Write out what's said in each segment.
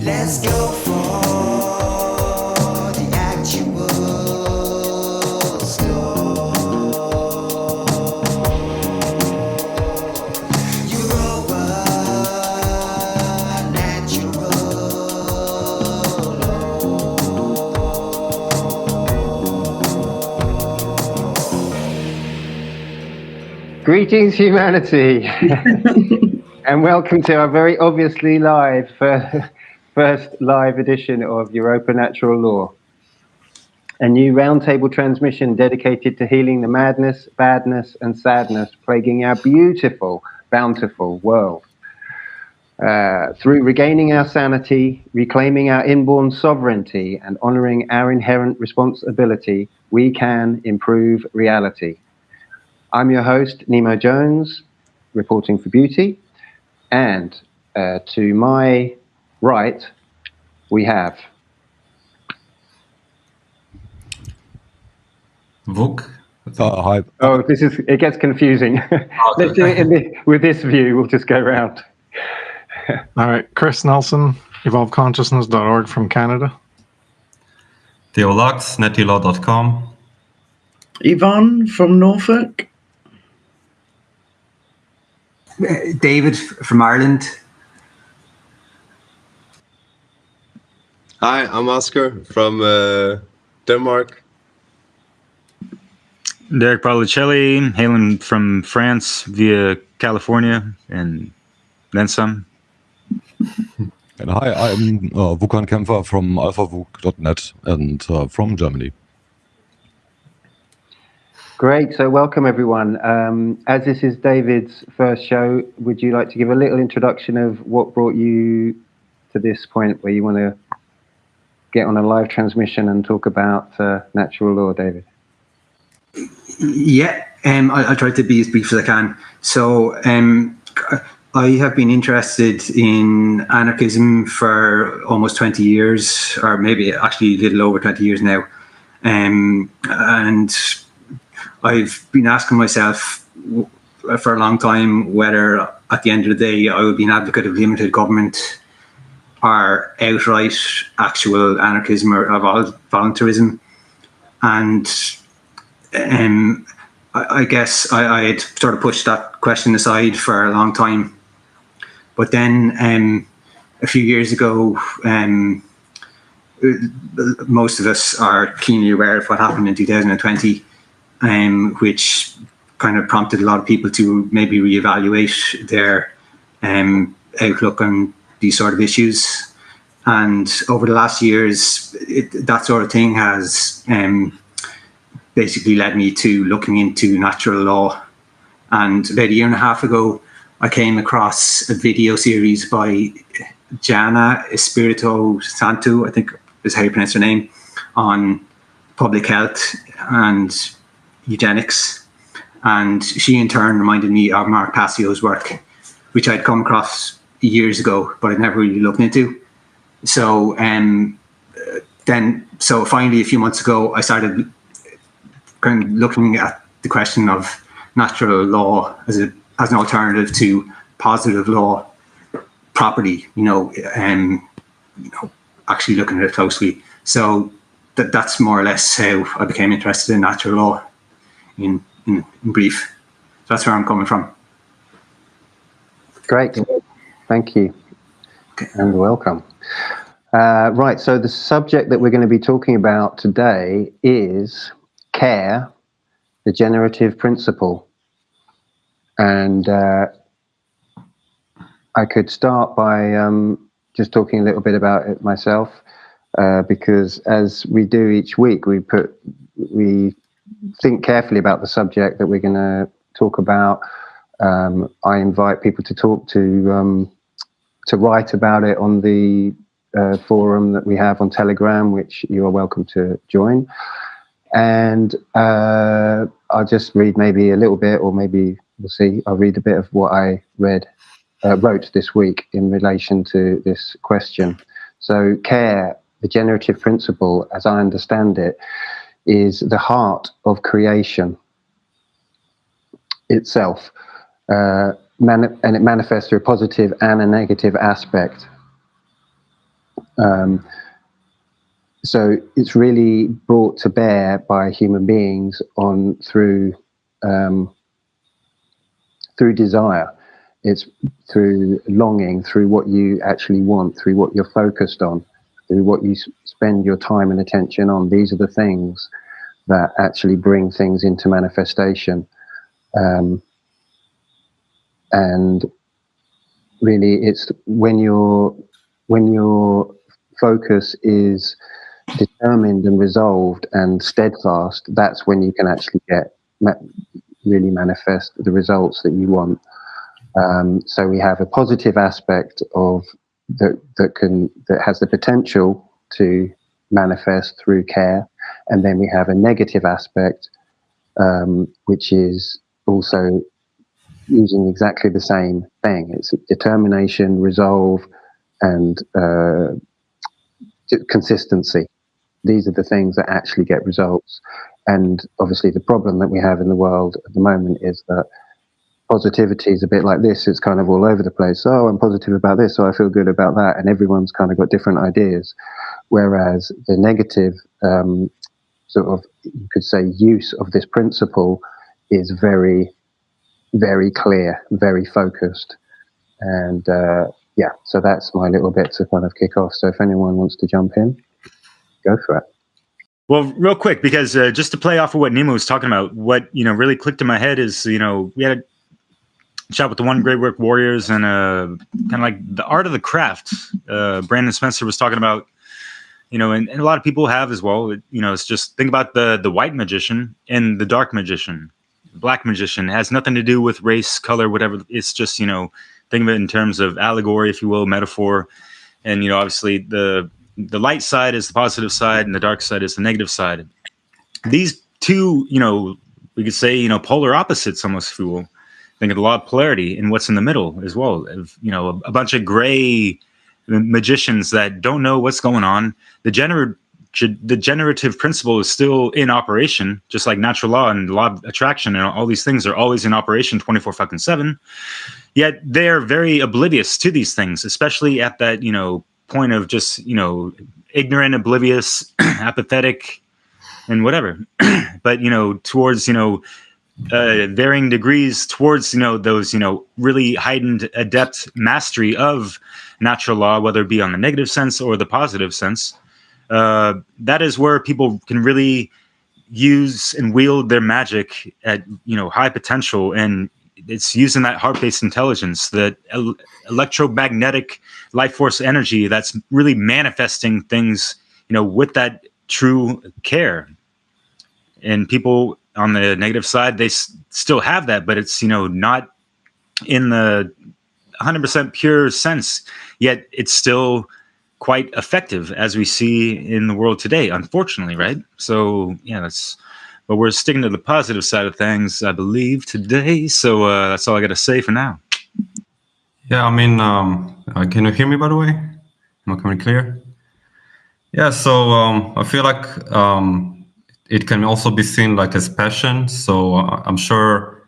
Let's go for the actual store. Europa, natural law. Greetings, humanity, and welcome to our very obviously live first live edition of Europa Natural Law, a new roundtable transmission dedicated to healing the madness, badness, and sadness plaguing our beautiful, bountiful world. Through regaining our sanity, reclaiming our inborn sovereignty, and honoring our inherent responsibility, we can improve reality. I'm your host, Nemo Jones, reporting for Beauty, and to my right, we have Vuk. Hi. Oh, it gets confusing. Let's do it with this view. We'll just go around. All right, Chris Nelson, evolveconsciousness.org from Canada. THEO, nettylaw.com. Yvonne from Norfolk. David from Ireland. Hi, I'm Oscar from Denmark. Derek Paolicelli, hailing from France via California and then some. And hi, I'm Wukan Kempfer from alphavuk.net and from Germany. Great, so welcome everyone. As this is David's first show, would you like to give a little introduction of what brought you to this point where you want to get on a live transmission and talk about natural law, David? Yeah, I'll try to be as brief as I can. So I have been interested in anarchism for almost 20 years, or maybe actually a little over 20 years now. And I've been asking myself for a long time whether at the end of the day I would be an advocate of limited government or outright actual anarchism or voluntarism. And I guess I had sort of pushed that question aside for a long time. But then a few years ago, most of us are keenly aware of what happened in 2020, which kind of prompted a lot of people to maybe reevaluate their outlook on these sort of issues. And over the last years, that sort of thing has basically led me to looking into natural law. And about a year and a half ago, I came across a video series by Jana Espirito Santo, I think is how you pronounce her name, on public health and eugenics. And she in turn reminded me of Mark Passio's work, which I'd come across years ago, but I'd never really looked into. So so finally a few months ago, I started kind of looking at the question of natural law as an alternative to positive law property, actually looking at it closely. So that's more or less how I became interested in natural law in brief. So that's where I'm coming from. Great, thank you, and welcome. Right, so the subject that we're going to be talking about today is care, the generative principle. And I could start by just talking a little bit about it myself, because as we do each week, we think carefully about the subject that we're going to talk about. I invite people to write about it on the forum that we have on Telegram, which you are welcome to join. And I'll just read maybe a little bit, or maybe we'll see. I'll read a bit of what I wrote this week in relation to this question. So care, the generative principle, as I understand it, is the heart of creation itself, and it manifests through a positive and a negative aspect. So it's really brought to bear by human beings through desire. It's through longing, through what you actually want, through what you're focused on, through what you spend your time and attention on. These are the things that actually bring things into manifestation. And really, it's when your focus is determined and resolved and steadfast, that's when you can actually really manifest the results that you want. So we have a positive aspect of that has the potential to manifest through care, and then we have a negative aspect, which is also using exactly the same thing. It's determination, resolve, and consistency. These are the things that actually get results. And obviously the problem that we have in the world at the moment is that positivity is a bit like this. It's kind of all over the place. Oh, I'm positive about this, so I feel good about that. And everyone's kind of got different ideas. Whereas the negative sort of, you could say, use of this principle is very, very clear, very focused. And yeah, so that's my little bit to kind of kick off. So if anyone wants to jump in, go for it. Well, real quick, because just to play off of what NEMO was talking about, what really clicked in my head is we had a chat with the One Great Work Warriors and kind of like the art of the craft. Brandon Spencer was talking about, and a lot of people have as well. It's just think about the white magician and the dark magician. Black magician has nothing to do with race, color, whatever. It's just think of it in terms of allegory, if you will, metaphor, and obviously the light side is the positive side and the dark side is the negative side. These two, we could say, polar opposites almost, if you will. Think of the law of polarity and what's in the middle as well. A bunch of gray magicians that don't know what's going on. The generative principle is still in operation, just like natural law and law of attraction and all these things are always in operation 24/7. Yet they're very oblivious to these things, especially at that, point of just, ignorant, oblivious, apathetic, and whatever. But, towards, varying degrees towards, those, really heightened, adept mastery of natural law, whether it be on the negative sense or the positive sense, that is where people can really use and wield their magic at, high potential. And it's using that heart-based intelligence, that electromagnetic life force energy that's really manifesting things, with that true care. And people on the negative side, they still have that, but it's, not in the 100% pure sense, yet it's still quite effective, as we see in the world today, unfortunately, right? So, yeah, but we're sticking to the positive side of things, I believe, today. So that's all I got to say for now. Yeah, I mean, can you hear me, by the way? Am I coming clear? Yeah, so I feel like it can also be seen like as passion. So I'm sure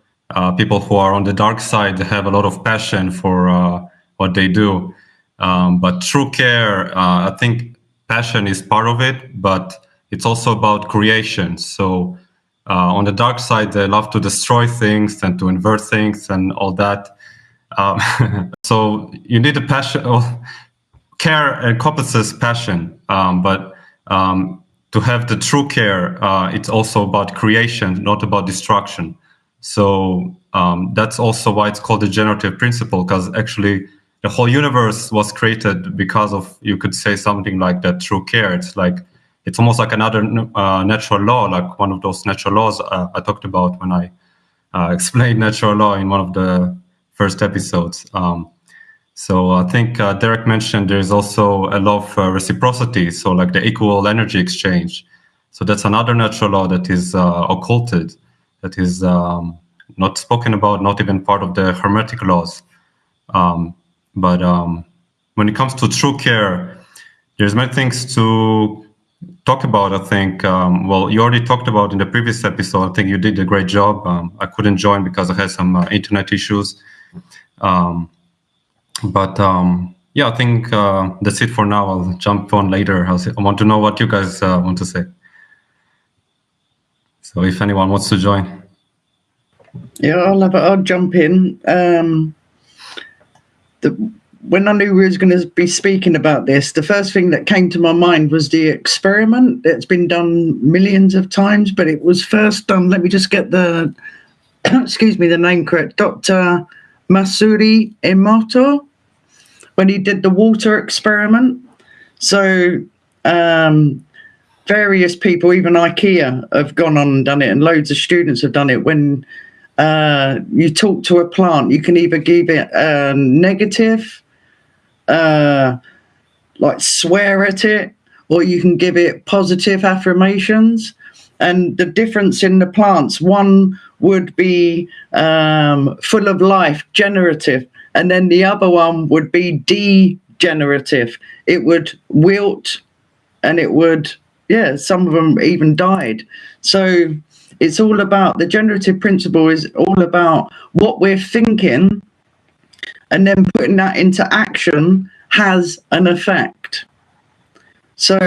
people who are on the dark side have a lot of passion for what they do. But true care, I think passion is part of it, but it's also about creation. So on the dark side, they love to destroy things and to invert things and all that. So you need a passion. Care encompasses passion, but to have the true care, it's also about creation, not about destruction. So that's also why it's called the generative principle, because actually the whole universe was created because of, you could say, something like that true care. It's almost like another natural law, like one of those natural laws I talked about when I explained natural law in one of the first episodes. So I think Derek mentioned there's also a law of reciprocity, so like the equal energy exchange. So that's another natural law that is occulted, that is not spoken about, not even part of the Hermetic laws. But when it comes to true care, there's many things to talk about, I think. Well, you already talked about in the previous episode. I think you did a great job. I couldn't join because I had some internet issues. But Yeah, I think that's it for now. I'll jump on later. I want to know what you guys want to say. So if anyone wants to join. Yeah, I'll jump in. When I knew we was going to be speaking about this, the first thing that came to my mind was the experiment. It's been done millions of times, but it was first done. Let me just get the excuse me, the name correct. Dr. Masaru Emoto, when he did the water experiment. So various people, even IKEA, have gone on and done it, and loads of students have done it. When you talk to a plant, you can either give it negative, like swear at it, or you can give it positive affirmations. And the difference in the plants, one would be full of life, generative, and then the other one would be degenerative. It would wilt, and it would, some of them even died. So it's all about, the generative principle is all about what we're thinking, and then putting that into action has an effect. So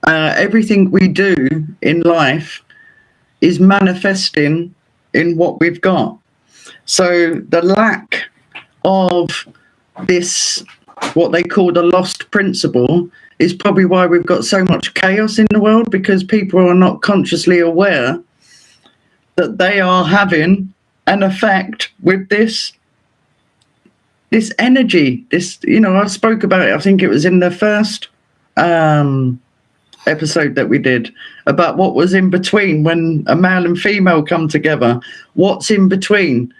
everything we do in life is manifesting in what we've got. So the lack of this, what they call the lost principle, is probably why we've got so much chaos in the world, because people are not consciously aware that they are having an effect with this energy. This, I spoke about it, I think it was in the first episode that we did, about what was in between when a male and female come together. What's in between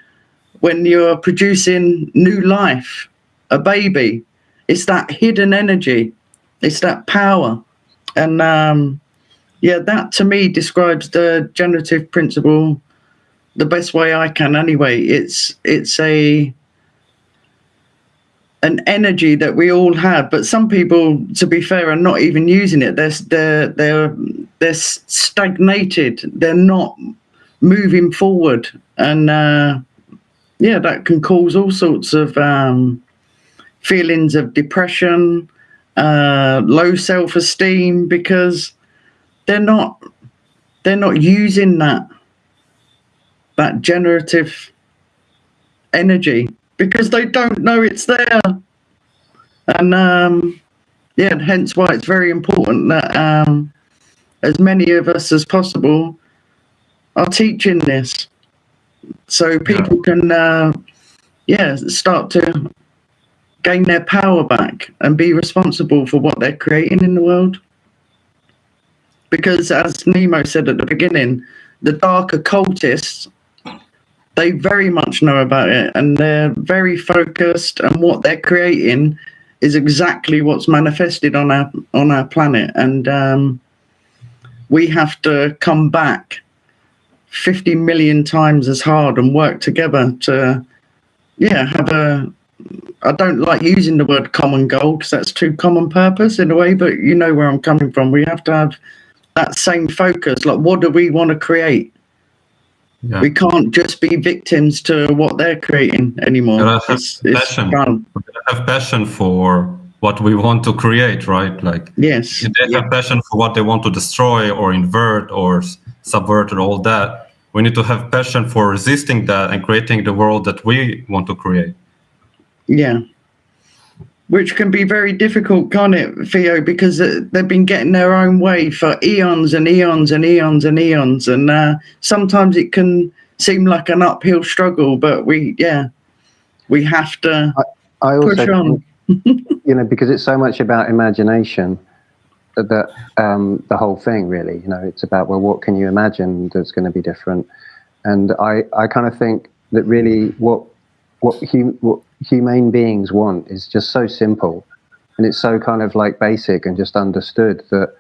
when you're producing new life, a baby? It's that hidden energy, it's that power. And that to me describes the generative principle the best way I can anyway. It's an energy that we all have, but some people, to be fair, are not even using it. They're stagnated. They're not moving forward, and that can cause all sorts of feelings of depression, low self-esteem, because they're not using that generative energy, because they don't know it's there. And hence why it's very important that as many of us as possible are teaching this, so people can start to gain their power back and be responsible for what they're creating in the world. Because as Nemo said at the beginning, the dark occultists, they very much know about it, and they're very focused, and what they're creating is exactly what's manifested on our planet. And we have to come back 50 million times as hard and work together to have I don't like using the word common goal, because that's too common purpose in a way, but you know where I'm coming from. We have to have that same focus, like, what do we want to create? Yeah. We can't just be victims to what they're creating anymore. It's fun. Have passion for what we want to create, right? Like, yes, if they have passion for what they want to destroy or invert or subvert and all that, we need to have passion for resisting that and creating the world that we want to create. Yeah. Which can be very difficult, can't it, Theo? Because they've been getting their own way for eons and eons and eons and eons. And sometimes it can seem like an uphill struggle, but we have to push on. Because it's so much about imagination, that the whole thing, really, it's about, well, what can you imagine that's going to be different? And I kind of think that really what humane beings want is just so simple, and it's so kind of like basic and just understood, that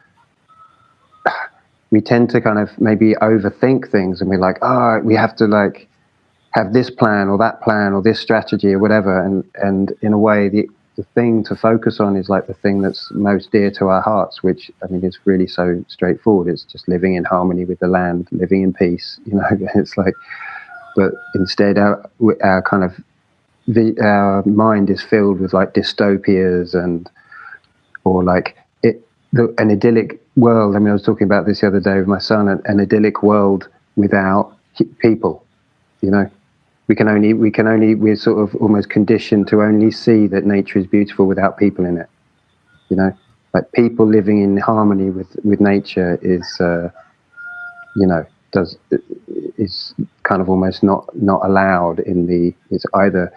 we tend to kind of maybe overthink things, and we're like, we have to like have this plan or that plan or this strategy or whatever, and in a way the thing to focus on is like the thing that's most dear to our hearts, which I mean is really so straightforward. It's just living in harmony with the land, living in peace, it's like, but instead our kind of our mind is filled with like dystopias or like an idyllic world. I mean, I was talking about this the other day with my son, an idyllic world without people, you know. We're sort of almost conditioned to only see that nature is beautiful without people in it, you know. Like people living in harmony with nature is, you know, is kind of almost not allowed it's either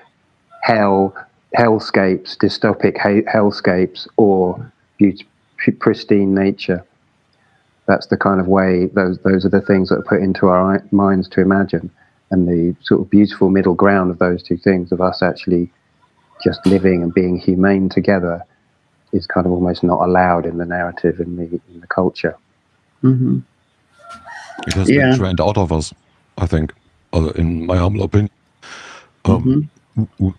hellscapes, dystopic hellscapes, or pristine nature. That's the kind of way, those are the things that are put into our minds to imagine. And the sort of beautiful middle ground of those two things, of us actually just living and being humane together, is kind of almost not allowed in the narrative, in the culture. Mm-hmm. It has been trained out of us, I think, in my humble opinion.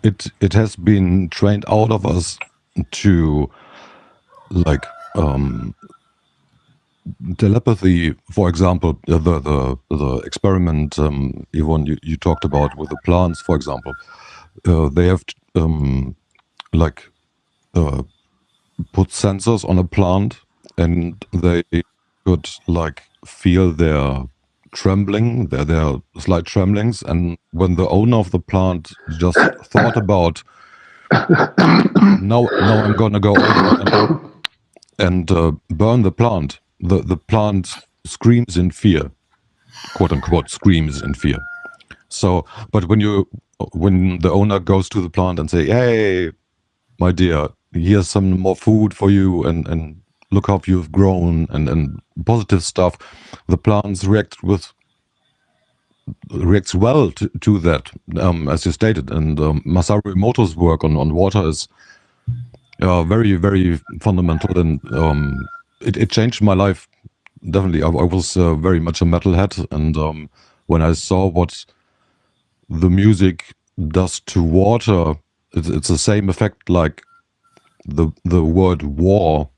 It has been trained out of us to, like, telepathy, for example, the experiment, Yvonne, you talked about with the plants, for example. They have put sensors on a plant, and they could like feel their trembling, their slight tremblings, and when the owner of the plant just thought about now I'm gonna go over and burn the plant, the plant screams in fear, quote unquote screams in fear. So, but when the owner goes to the plant and say, "Hey, my dear, here's some more food for you, and look how you've grown," and positive stuff, the plants reacts well to that, as you stated. And Masaru Emoto's work on water is very, very fundamental, and it changed my life. Definitely, I was very much a metalhead, and when I saw what the music does to water, it's the same effect like the word war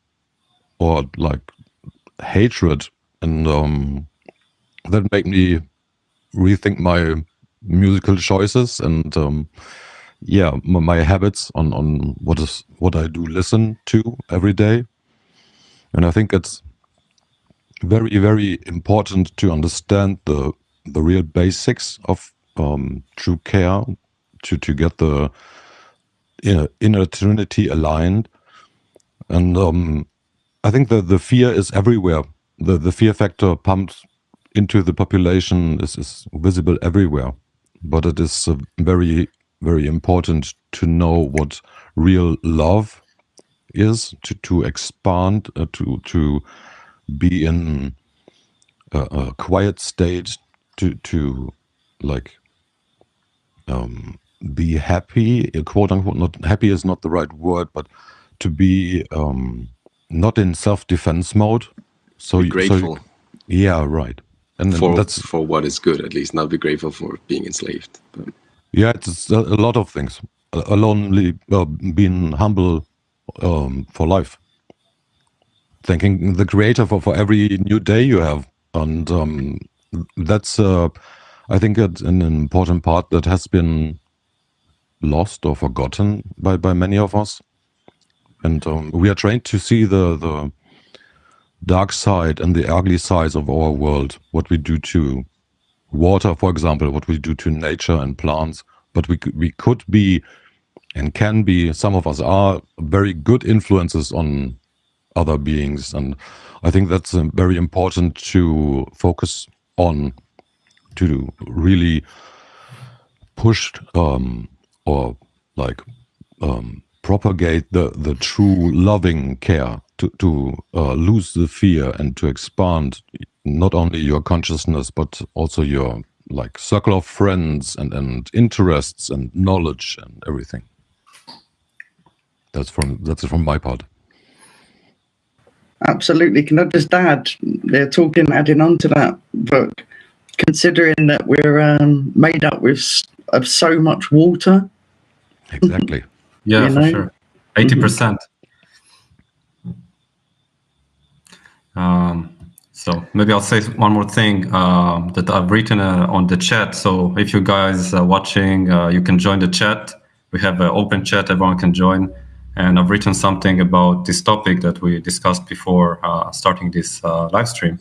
or like hatred, and that made me rethink my musical choices and my habits on what I do listen to every day. And I think it's very, very important to understand the real basics of true care to get the inner trinity aligned. And I think that the fear is everywhere. The fear factor pumped into the population is visible everywhere. But it is very, very important to know what real love is, to expand, to be in a quiet state, to like be happy, quote unquote. Not happy is not the right word, but to be not in self-defense mode. So be grateful. Yeah, right. And that's for what is good, at least. Not be grateful for being enslaved. But. Yeah, it's a lot of things. Alone, being humble for life. Thanking the Creator for every new day you have. And that's, I think, an important part that has been lost or forgotten by many of us. And we are trained to see the dark side and the ugly sides of our world, what we do to water, for example, what we do to nature and plants. But we could be and can be, some of us are very good influences on other beings. And I think that's very important to focus on, to really push or like propagate the true loving care, to lose the fear and to expand not only your consciousness but also your like circle of friends and interests and knowledge and everything. That's from my part. Absolutely. Can I just add, adding on to that book, considering that we're made up of so much water. Exactly. Yeah, for sure. 80%. So maybe I'll say one more thing that I've written on the chat. So if you guys are watching, you can join the chat We have an open chat, everyone can join. And I've written something about this topic that we discussed before starting this live stream.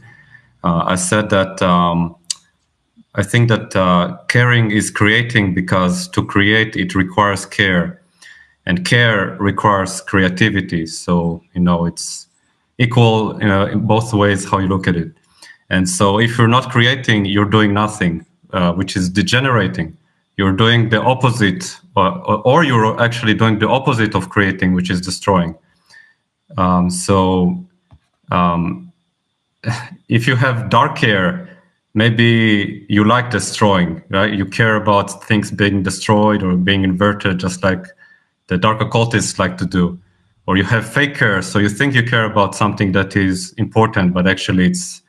I said that I think that caring is creating, because to create it requires care, and care requires creativity. So, it's equal in both ways how you look at it. And so if you're not creating, you're doing nothing, which is degenerating. You're doing the opposite, or you're actually doing the opposite of creating, which is destroying. If you have dark care, maybe you like destroying, right? You care about things being destroyed or being inverted, just like the dark occultists like to do. Or you have fake care, so you think you care about something that is important, but actually it's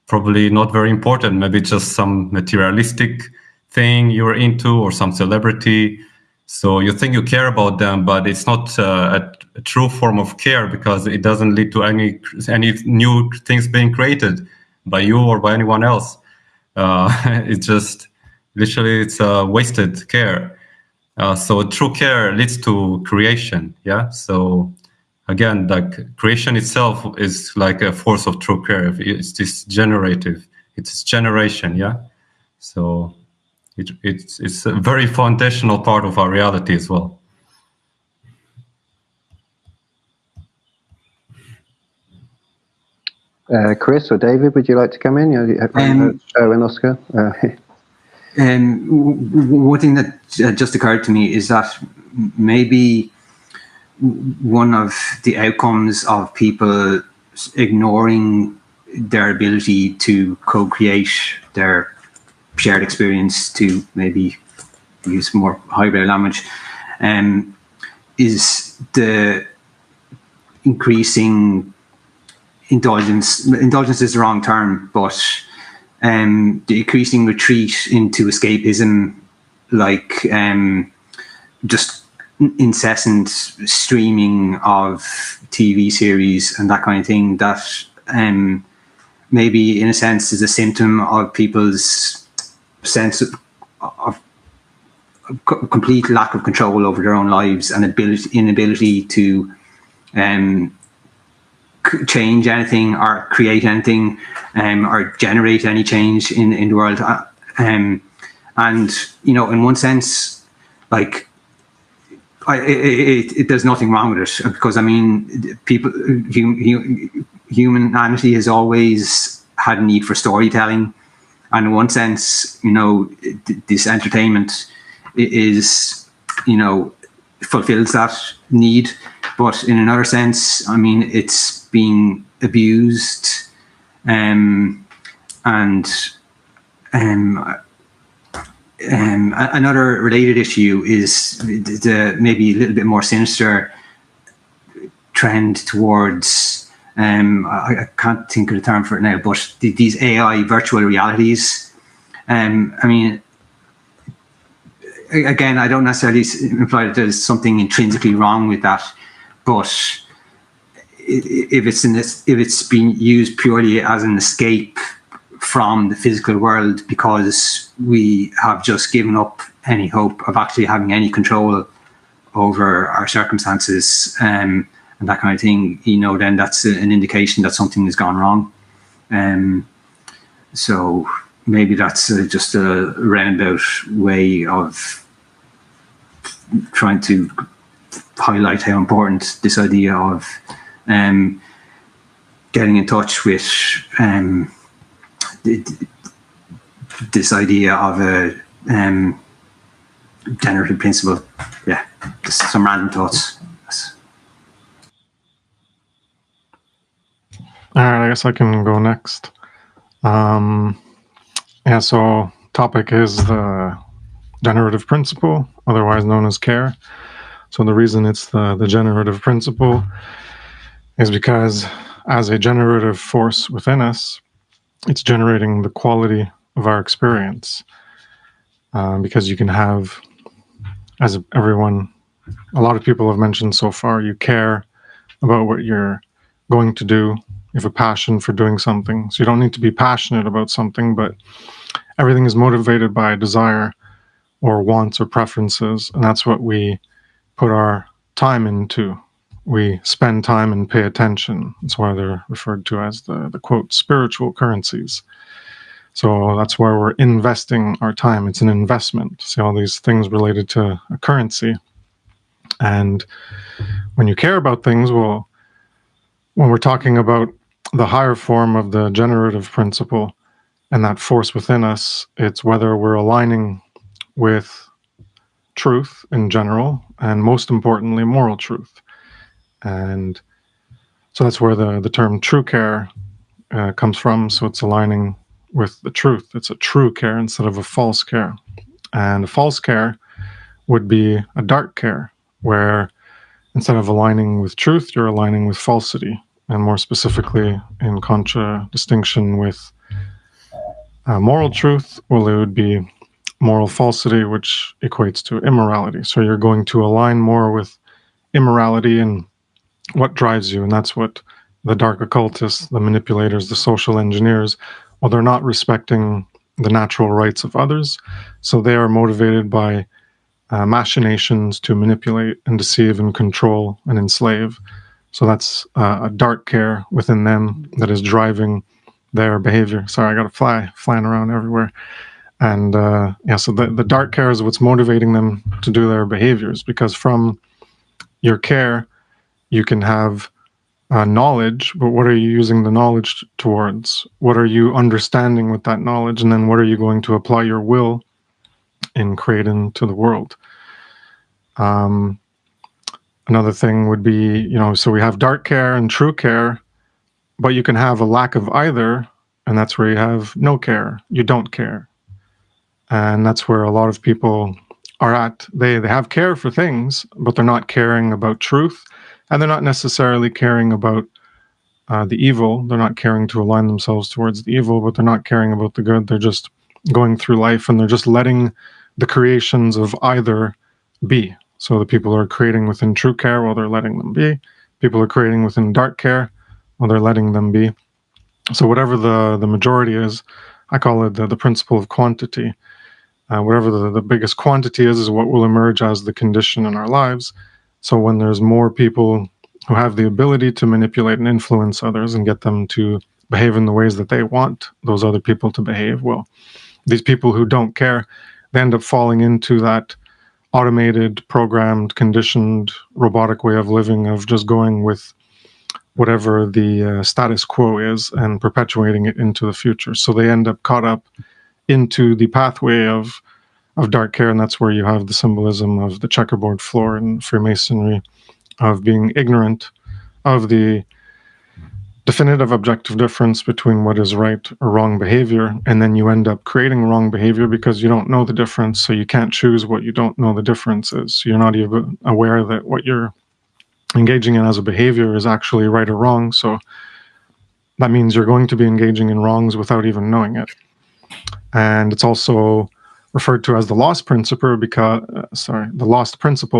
probably not very important. Maybe it's just some materialistic thing you're into, or some celebrity. So you think you care about them, but it's not a true form of care, because it doesn't lead to any new things being created by you or by anyone else. It's just literally it's wasted care. So true care leads to creation. Yeah. So again, like creation itself is like a force of true care. It's this generative. It's generation. Yeah. So it's a very foundational part of our reality as well. Chris or David, would you like to come in? Joe and Oscar. One thing that just occurred to me is that maybe one of the outcomes of people ignoring their ability to co-create their shared experience, to maybe use more highbrow language, is the increasing indulgence. Indulgence is the wrong term, but the increasing retreat into escapism, like just incessant streaming of TV series and that kind of thing, that maybe in a sense is a symptom of people's sense of complete lack of control over their own lives, and inability to change anything or create anything, or generate any change in the world. And in one sense, like there's nothing wrong with it, because I mean, humanity has always had a need for storytelling, and in one sense, this entertainment is, fulfills that need. But in another sense, I mean, it's being abused, and another related issue is the maybe a little bit more sinister trend towards, I can't think of the term for it now, but these AI virtual realities. I mean, again, I don't necessarily imply that there's something intrinsically wrong with that, but if it's being used purely as an escape from the physical world, because we have just given up any hope of actually having any control over our circumstances, and that kind of thing, then that's an indication that something has gone wrong. So maybe that's just a roundabout way of trying to highlight how important this idea of getting in touch with this idea of a generative principle. Yeah, just some random thoughts. All right, I guess I can go next. Yeah, so topic is the generative principle, otherwise known as care. So the reason it's the generative principle is because as a generative force within us, it's generating the quality of our experience. Because you can have, as everyone, a lot of people have mentioned so far, you care about what you're going to do. You have a passion for doing something. So you don't need to be passionate about something, but everything is motivated by a desire or wants or preferences, and that's what we put our time into. We spend time and pay attention. That's why they're referred to as the quote, spiritual currencies. So that's where we're investing our time. It's an investment. See all these things related to a currency. And when you care about things, well, when we're talking about the higher form of the generative principle and that force within us, it's whether we're aligning with truth in general, and most importantly, moral truth. And so that's where the term true care comes from. So it's aligning with the truth. It's a true care instead of a false care. And a false care would be a dark care, where instead of aligning with truth, you're aligning with falsity. And more specifically, in contradistinction with moral truth, well, it would be moral falsity, which equates to immorality. So you're going to align more with immorality and what drives you. And that's what the dark occultists, the manipulators, the social engineers, well, they're not respecting the natural rights of others. So they are motivated by machinations to manipulate and deceive and control and enslave. So that's a dark care within them that is driving their behavior. Sorry, I got a fly flying around everywhere. And so the dark care is what's motivating them to do their behaviors, because from your care, you can have knowledge, but what are you using the knowledge towards? What are you understanding with that knowledge? And then what are you going to apply your will in creating to the world? Another thing would be, so we have dark care and true care, but you can have a lack of either, and that's where you have no care. You don't care. And that's where a lot of people are at. They have care for things, but they're not caring about truth, and they're not necessarily caring about the evil. They're not caring to align themselves towards the evil, but they're not caring about the good. They're just going through life, and they're just letting the creations of either be. So the people who are creating within true care, well, they're letting them be. People are creating within dark care, well, they're letting them be. So whatever the majority is, I call it the principle of quantity. Whatever the biggest quantity is what will emerge as the condition in our lives. So when there's more people who have the ability to manipulate and influence others and get them to behave in the ways that they want those other people to behave, well, these people who don't care, they end up falling into that automated, programmed, conditioned, robotic way of living, of just going with whatever the status quo is and perpetuating it into the future. So they end up caught up into the pathway of dark care, and that's where you have the symbolism of the checkerboard floor in Freemasonry, of being ignorant of the definitive objective difference between what is right or wrong behavior, and then you end up creating wrong behavior because you don't know the difference, so you can't choose what you don't know the difference is. So you're not even aware that what you're engaging in as a behavior is actually right or wrong, so that means you're going to be engaging in wrongs without even knowing it. And it's also referred to as the lost principle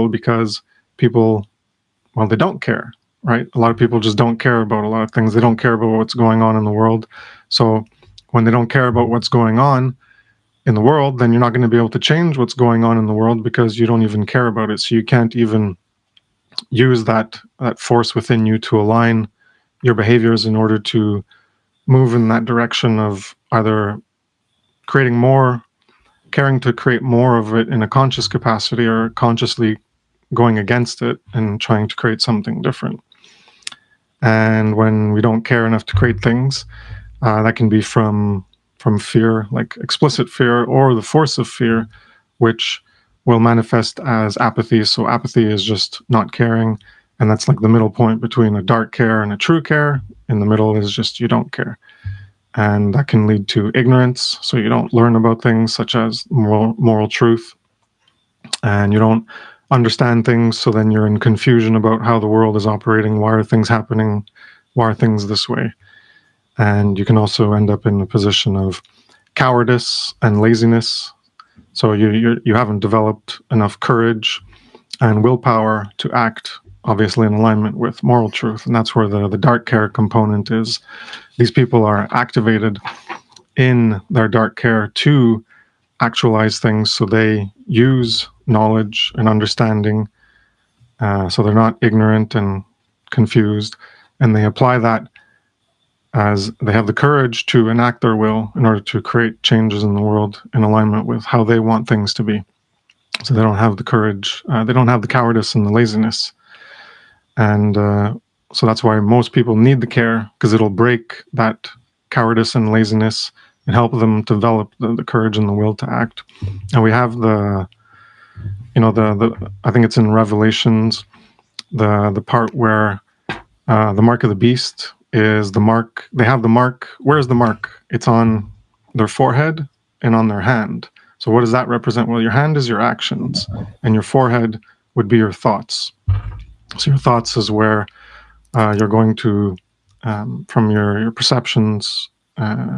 because people, well, they don't care, right? A lot of people just don't care about a lot of things. They don't care about what's going on in the world. So when they don't care about what's going on in the world, then you're not going to be able to change what's going on in the world because you don't even care about it. So you can't even use that force within you to align your behaviors in order to move in that direction of either caring to create more of it in a conscious capacity, or consciously going against it and trying to create something different. And when we don't care enough to create things, that can be from fear, like explicit fear, or the force of fear, which will manifest as apathy. So apathy is just not caring, and that's like the middle point between a dark care and a true care. In the middle is just you don't care. And that can lead to ignorance, so you don't learn about things such as moral truth, and you don't understand things, so then you're in confusion about how the world is operating, why are things happening, why are things this way. And you can also end up in a position of cowardice and laziness, so you haven't developed enough courage and willpower to act obviously in alignment with moral truth. And that's where the dark care component is. These people are activated in their dark care to actualize things, so they use knowledge and understanding, so they're not ignorant and confused, and they apply that as they have the courage to enact their will in order to create changes in the world in alignment with how they want things to be. So they don't have the courage, they don't have the cowardice and the laziness. And so that's why most people need the care, because it'll break that cowardice and laziness and help them develop the courage and the will to act. And we have the I think it's in Revelations, the part where the mark of the beast is the mark. They have the mark. Where's the mark? It's on their forehead and on their hand. So what does that represent? Well, your hand is your actions, and your forehead would be your thoughts. So your thoughts is where you're going to, from your perceptions,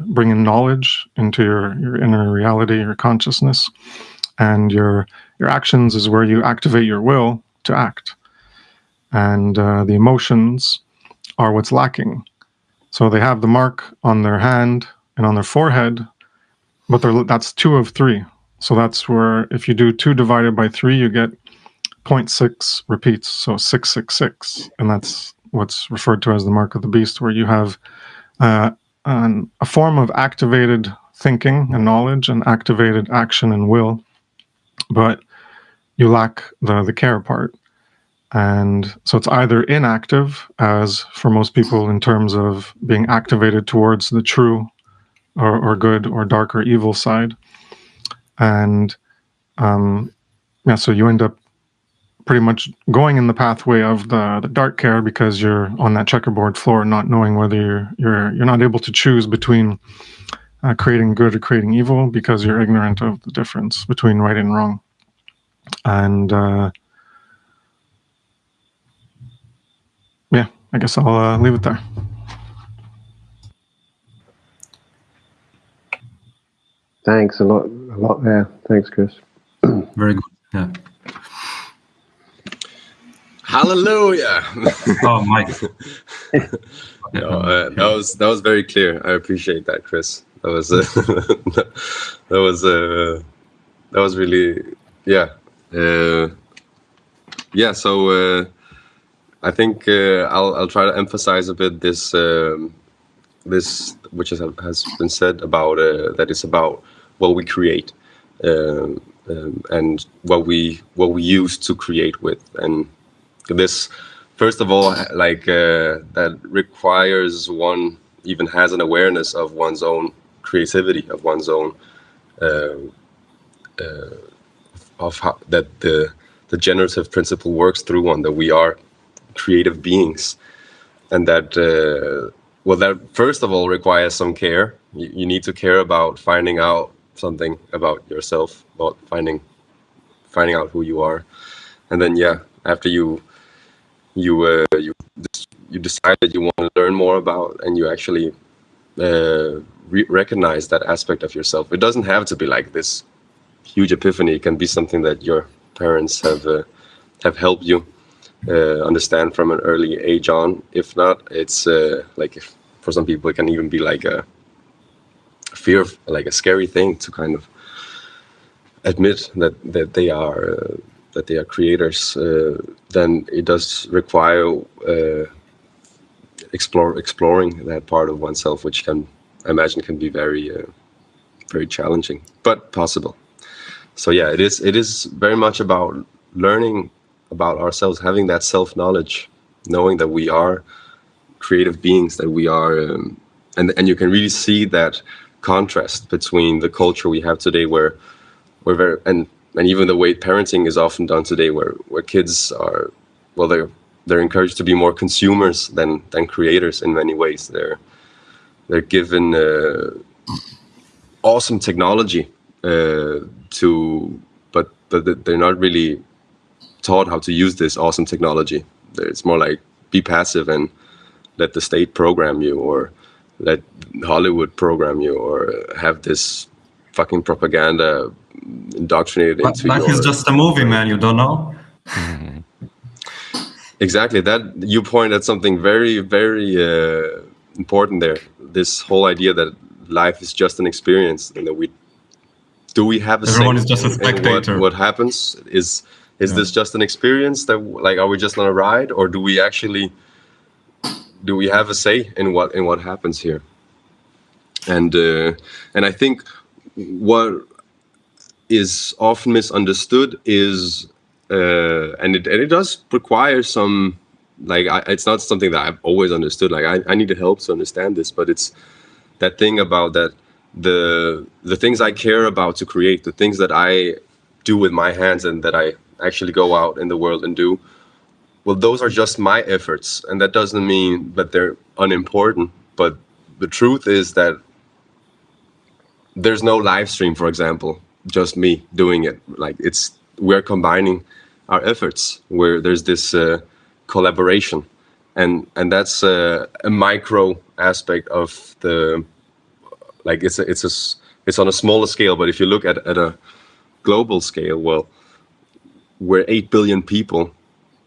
bring in knowledge into your inner reality, your consciousness, and your actions is where you activate your will to act. And the emotions are what's lacking. So they have the mark on their hand and on their forehead, but that's 2 of 3. So that's where if you do 2 divided by 3, you get 0.6 repeats, so 666. And that's what's referred to as the mark of the beast, where you have a form of activated thinking and knowledge and activated action and will, but you lack the care part. And so it's either inactive, as for most people, in terms of being activated towards the true or good or dark or evil side. And so you end up pretty much going in the pathway of the dark care, because you're on that checkerboard floor, not knowing whether you're not able to choose between creating good or creating evil, because you're ignorant of the difference between right and wrong. And I guess I'll leave it there. Thanks a lot there. Thanks, Chris. Very good. Yeah. Hallelujah! Oh, Mike. No, that was very clear. I appreciate that, Chris. That was that was really So I think I'll try to emphasize a bit this which has been said about that it's about what we create and what we use to create with. And this, first of all, that requires one even has an awareness of one's own creativity, of one's own of how that the generative principle works through one, that we are creative beings, and that that first of all requires some care. You need to care about finding out something about yourself, about finding out who you are, and then after you decide that you want to learn more about, and you actually recognize that aspect of yourself. It doesn't have to be like this huge epiphany. It can be something that your parents have helped you understand from an early age on. If not, it's for some people it can even be like a fear of, like a scary thing to kind of admit that they are creators. Then it does require exploring that part of oneself, which I imagine can be very very challenging, but possible. So it is very much about learning about ourselves, having that self-knowledge, knowing that we are creative beings, that we are, and you can really see that contrast between the culture we have today, where we're very, and even the way parenting is often done today, where kids are, they're encouraged to be more consumers than creators in many ways. They're given awesome technology but they're not really taught how to use this awesome technology. It's more like be passive and let the state program you, or let Hollywood program you, or have this fucking propaganda indoctrinated into you. Life is just a movie, man. You don't know. Exactly. That you point at something very, very important there. This whole idea that life is just an experience, and that we do we have a Everyone say is just a in spectator. what happens? Is this just an experience that, like, are we just on a ride, or do we have a say in what happens here? And I think what is often misunderstood is, and it does require some, like, it's not something that I've always understood. Like, I needed help to understand this, but it's that thing about that the things I care about to create, the things that I do with my hands and that I actually go out in the world and do, well, those are just my efforts, and that doesn't mean that they're unimportant. But the truth is that there's no live stream, for example, just me doing it. Like, we're combining our efforts where there's this collaboration, and that's a micro aspect of the, like, it's on a smaller scale. But if you look at a global scale, well, we're 8 billion people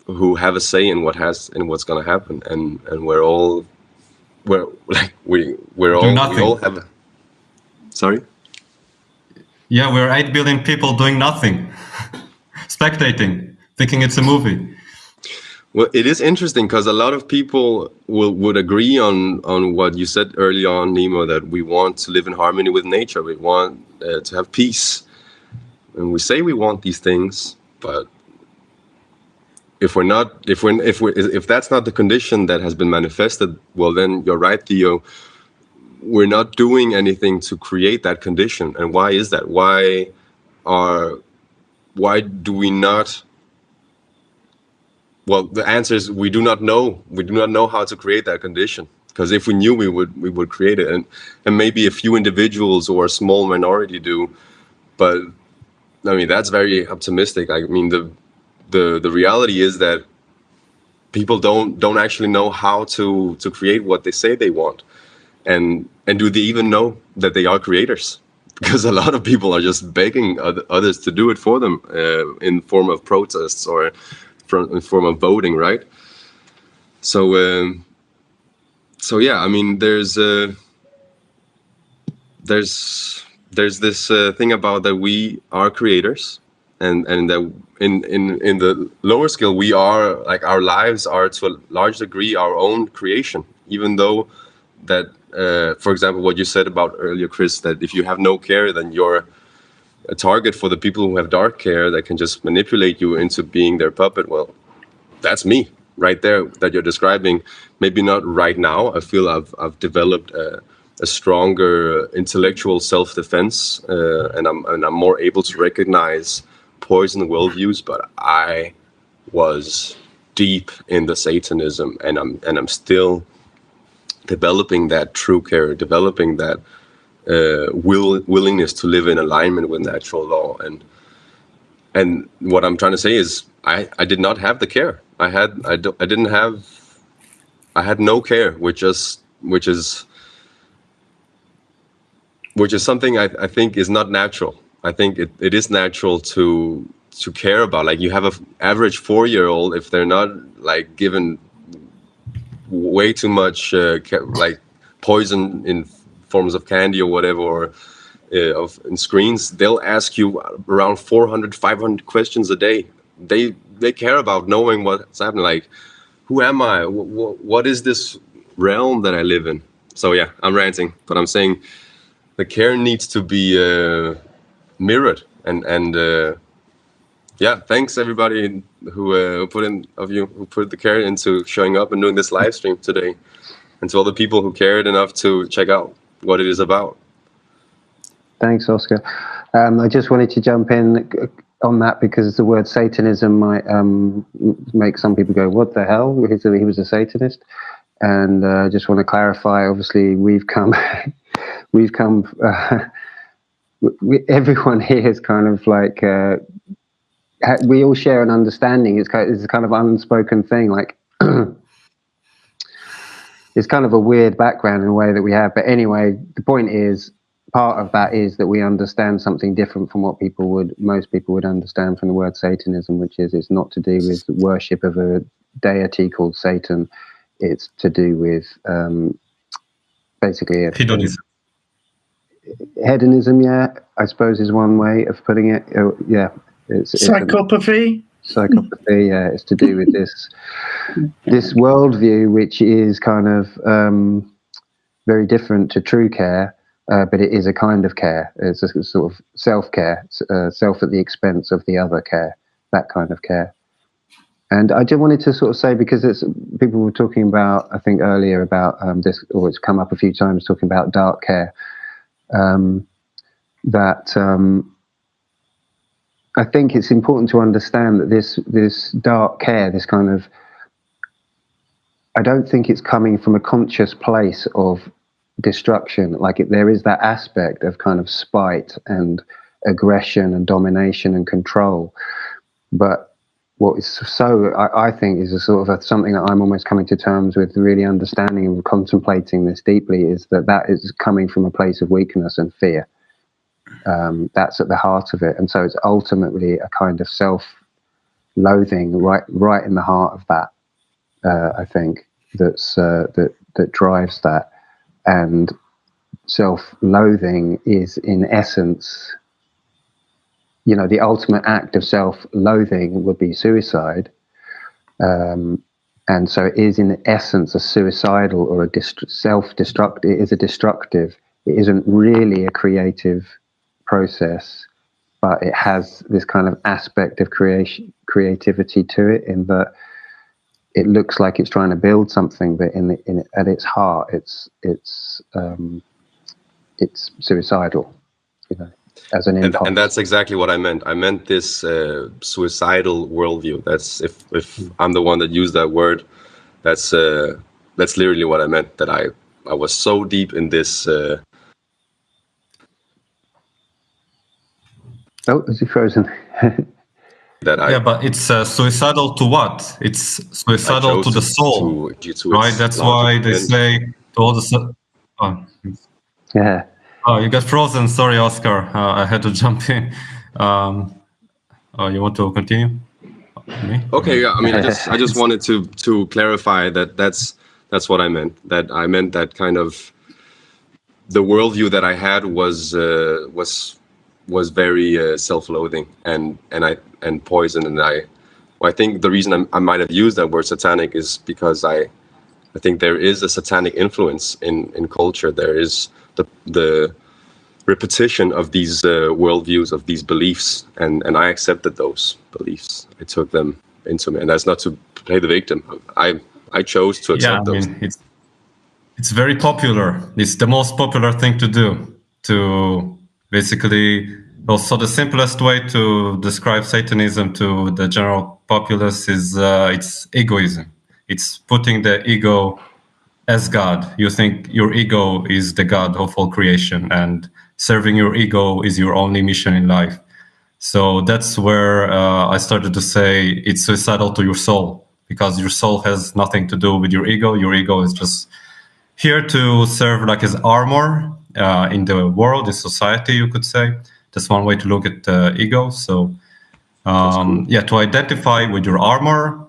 who have a say in what's going to happen, and we all have. Sorry. Yeah, we're 8 billion people doing nothing, spectating, thinking it's a movie. Well, it is interesting because a lot of people would agree on what you said early on, Nemo, that we want to live in harmony with nature. We want to have peace, and we say we want these things, but if that's not the condition that has been manifested, well, then you're right, Theo. We're not doing anything to create that condition. And why is that? Why do we not? Well, the answer is we do not know. We do not know how to create that condition. Because if we knew, we would create it. And maybe a few individuals or a small minority do. But I mean, that's very optimistic. I mean, the reality is that people don't actually know how to create what they say they want. And do they even know that they are creators? Because a lot of people are just begging others to do it for them in form of protests or in form of voting, right? So yeah, I mean, there's this thing about that we are creators, and that in the lower scale we are, like, our lives are to a large degree our own creation, even though that. For example, what you said about earlier, KRIS, that if you have no care, then you're a target for the people who have dark care that can just manipulate you into being their puppet. Well, that's me right there that you're describing. Maybe not right now. I feel I've developed a stronger intellectual self-defense, and I'm more able to recognize poison worldviews. But I was deep in the Satanism, and I'm still developing that true care, developing that willingness to live in alignment with natural law. And what I'm trying to say is I did not have the care. I had no care, which is something I think is not natural. I think it is natural to care about. Like, you have an average 4-year-old, if they're not, like, given way too much like poison in forms of candy or whatever, or in screens, they'll ask you around 400-500 questions a day. They care about knowing what's happening. Like, who am I? What is this realm that I live in? So yeah, I'm ranting, but I'm saying the care needs to be mirrored. And yeah, thanks everybody who put the care into showing up and doing this live stream today, and to all the people who cared enough to check out what it is about. Thanks, Oscar. I just wanted to jump in on that because the word Satanism might make some people go, "What the hell? He was a Satanist." And I just want to clarify. Obviously, everyone here is kind of like. We all share an understanding. It's a kind of unspoken thing. Like, it's kind of a weird background in a way that we have. But anyway, the point is, part of that is that we understand something different from what most people would understand from the word Satanism, which is it's not to do with worship of a deity called Satan. It's to do with basically hedonism. hedonism, yeah, I suppose is one way of putting it. Yeah, it's Psychopathy. Psychopathy, yeah, it's to do with this worldview, which is kind of very different to true care, but it is a kind of care. It's a sort of self-care, self at the expense of the other care, that kind of care. And I just wanted to sort of say, because people were talking about, I think earlier about this, or it's come up a few times, talking about dark care, that I think it's important to understand that this dark care, this kind of, I don't think it's coming from a conscious place of destruction. Like there is that aspect of kind of spite and aggression and domination and control. But what is so, I think, is a sort of something that I'm almost coming to terms with, really understanding and contemplating this deeply, is that is coming from a place of weakness and fear. That's at the heart of it, and so it's ultimately a kind of self-loathing right in the heart of that. I think that drives that, and self-loathing is in essence, the ultimate act of self-loathing would be suicide, and so it is in essence a suicidal or a self-destructive. It is a destructive. It isn't really a creative process, but it has this kind of aspect of creativity to it, in that it looks like it's trying to build something, but at its heart, it's suicidal, as an impulse. And that's exactly what I meant. I meant this suicidal worldview. That's if I'm the one that used that word, that's literally what I meant. That I was so deep in this. Oh, is he frozen? Yeah, but it's suicidal to what? It's suicidal to the soul, right? That's why they say to all the... Yeah. Oh, you got frozen. Sorry, Oscar. I had to jump in. You want to continue? Me? Okay, yeah. I mean, I just wanted to clarify that that's what I meant. That I meant that kind of the worldview that I had was very self-loathing and poison, and I think the reason I might have used that word satanic is because I think there is a satanic influence in culture. There is the repetition of these worldviews, of these beliefs, and I accepted those beliefs. I took them into me, and that's not to play the victim. I chose to accept those. It's very popular. It's the most popular thing to do, to basically, also the simplest way to describe Satanism to the general populace is it's egoism. It's putting the ego as God. You think your ego is the God of all creation, and serving your ego is your only mission in life. So that's where I started to say it's suicidal to your soul, because your soul has nothing to do with your ego. Your ego is just here to serve like as armor in the world, in society, you could say. That's one way to look at ego. So cool. Yeah, to identify with your armor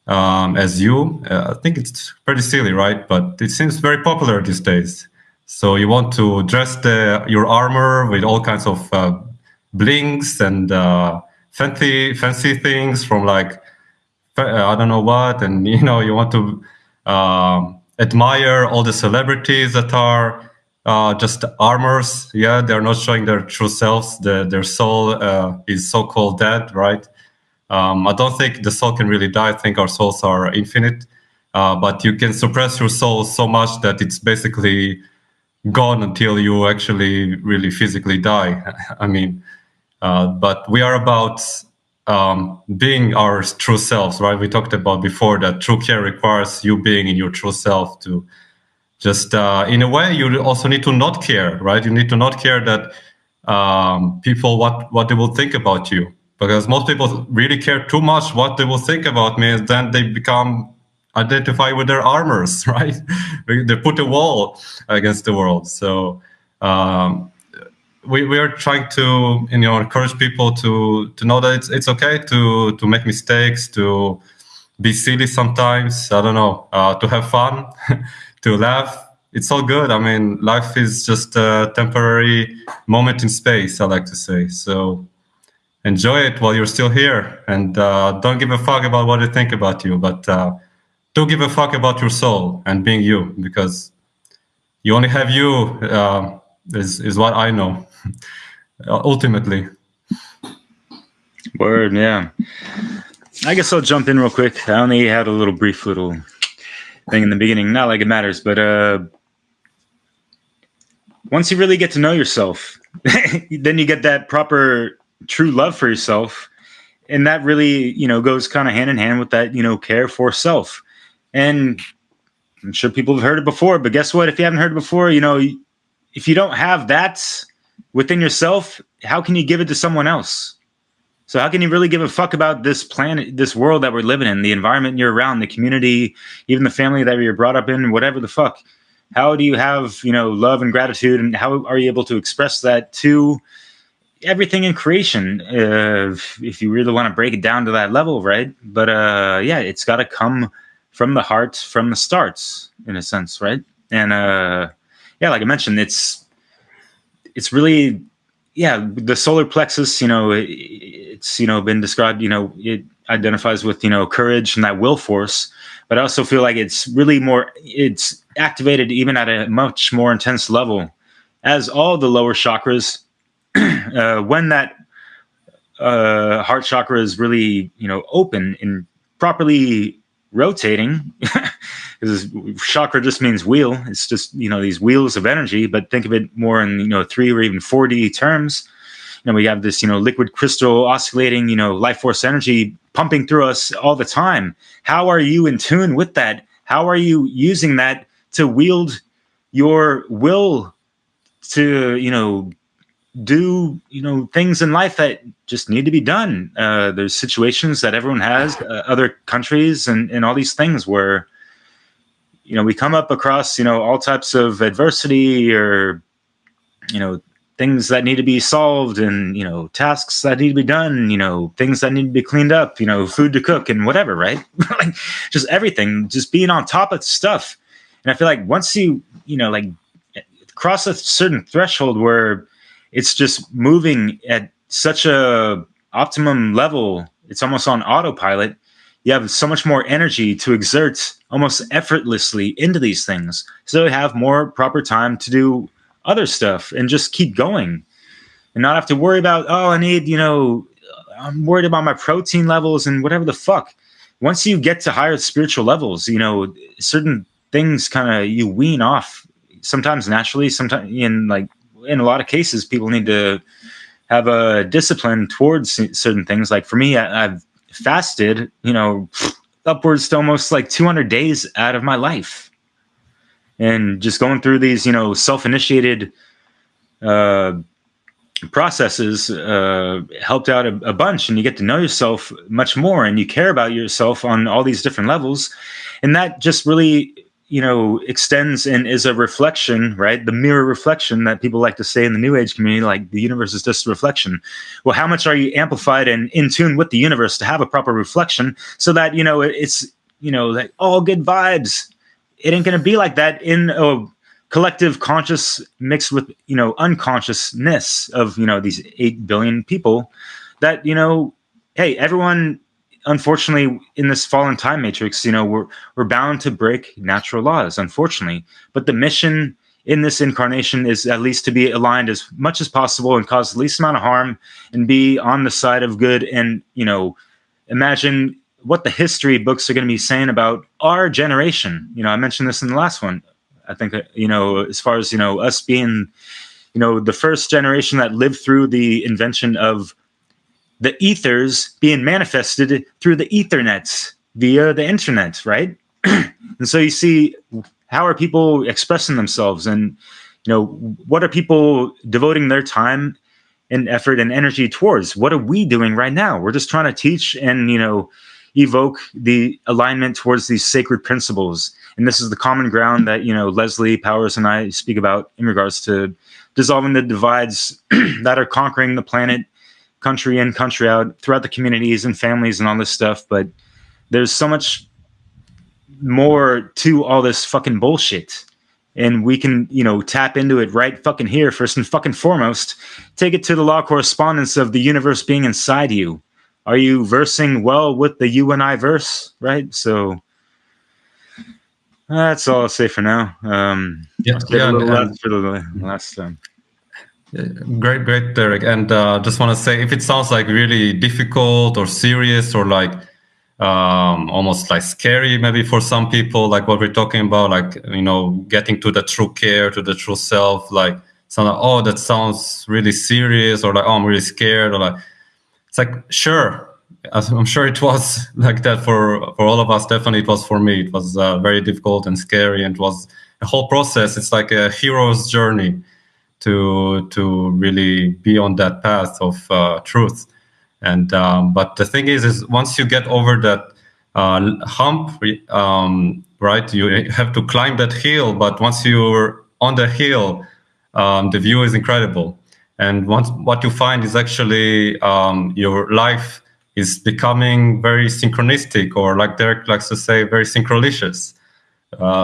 as you, I think it's pretty silly, right? But it seems very popular these days. So you want to dress your armor with all kinds of blings and fancy things from like, I don't know what, and you want to admire all the celebrities that are just armors. Yeah, they're not showing their true selves. Their soul is so-called dead, right? I don't think the soul can really die. I think our souls are infinite, but you can suppress your soul so much that it's basically gone until you actually really physically die. I mean, but we are about being our true selves, right? We talked about before that true care requires you being in your true self to just, in a way, you also need to not care, right? You need to not care that people, what they will think about you. Because most people really care too much what they will think about me, and then they become identified with their armors, right? They put a wall against the world. So we are trying to encourage people to know that it's okay to make mistakes, to be silly sometimes. I don't know, to have fun, to laugh, it's all good. I mean, life is just a temporary moment in space, I like to say. So enjoy it while you're still here, and don't give a fuck about what they think about you, but do give a fuck about your soul and being you, because you only have you, is what I know, ultimately. Word, yeah. I guess I'll jump in real quick. I only had a little brief little thing in the beginning, not like it matters, but once you really get to know yourself, then you get that proper true love for yourself, and that really, goes kind of hand in hand with that, care for self. And I'm sure people have heard it before, but guess what? If you haven't heard it before, if you don't have that within yourself, how can you give it to someone else? So how can you really give a fuck about this planet, this world that we're living in, the environment you're around, the community, even the family that you're brought up in, whatever the fuck? How do you have, love and gratitude, and how are you able to express that to everything in creation? If you really want to break it down to that level, right? But yeah, it's got to come from the heart, from the starts, in a sense, right? And yeah, like I mentioned, it's really, yeah, the solar plexus, it's been described, it identifies with courage and that will force, but I also feel like it's really it's activated even at a much more intense level, as all the lower chakras. When that heart chakra is really open and properly rotating, because chakra just means wheel. It's just these wheels of energy, but think of it more in 3 or even 4D terms. We have this liquid crystal oscillating life force energy pumping through us all the time. How are you in tune with that? How are you using that to wield your will to do things in life that just need to be done? There's situations that everyone has, other countries, and all these things where we come up across all types of adversity, or things that need to be solved, and tasks that need to be done, things that need to be cleaned up, food to cook and whatever, right? Like just everything, just being on top of stuff. And I feel like once you like cross a certain threshold where it's just moving at such a optimum level, it's almost on autopilot, you have so much more energy to exert almost effortlessly into these things, so you have more proper time to do other stuff and just keep going and not have to worry about, I need, I'm worried about my protein levels and whatever the fuck. Once you get to higher spiritual levels, certain things kind of you wean off, sometimes naturally, sometimes in a lot of cases, people need to have a discipline towards certain things. Like for me, I've fasted, upwards to almost like 200 days out of my life. And just going through these, self-initiated processes helped out a bunch, and you get to know yourself much more, and you care about yourself on all these different levels. And that just really, extends and is a reflection, right? The mirror reflection that people like to say in the New Age community, like the universe is just a reflection. Well, how much are you amplified and in tune with the universe to have a proper reflection, so that, it's, like all good vibes? It ain't going to be like that in a collective conscious mixed with, unconsciousness of, these 8 billion people that, hey, everyone, unfortunately, in this fallen time matrix, we're bound to break natural laws, unfortunately. But the mission in this incarnation is at least to be aligned as much as possible and cause the least amount of harm and be on the side of good. And, imagine what the history books are going to be saying about our generation. I mentioned this in the last one. I think, as far as, us being, the first generation that lived through the invention of the ethers being manifested through the ethernets via the internet, right? And so you see, how are people expressing themselves, and, what are people devoting their time and effort and energy towards? What are we doing right now? We're just trying to teach and, evoke the alignment towards these sacred principles. And this is the common ground that, Leslie Powers and I speak about in regards to dissolving the divides that are conquering the planet, country in, country out, throughout the communities and families and all this stuff. But there's so much more to all this fucking bullshit. and we can, tap into it right fucking here, first and fucking foremost. Take it to the law correspondence of the universe being inside you. Are you versing well with the you and I verse, right? So that's all I'll say for now. Save a little left for the last time. Great, Derek. And just want to say, if it sounds like really difficult or serious or like almost like scary, maybe for some people, like what we're talking about, like, getting to the true care, to the true self, like, oh, that sounds really serious, or like, oh, I'm really scared, or like, it's like, sure. I'm sure it was like that for all of us. Definitely it was for me. It was very difficult and scary, and it was a whole process. It's like a hero's journey to really be on that path of truth. And but the thing is once you get over that hump, right, you have to climb that hill. But once you're on the hill, the view is incredible. And what you find is actually your life is becoming very synchronistic, or like Derek likes to say, very synchronicious.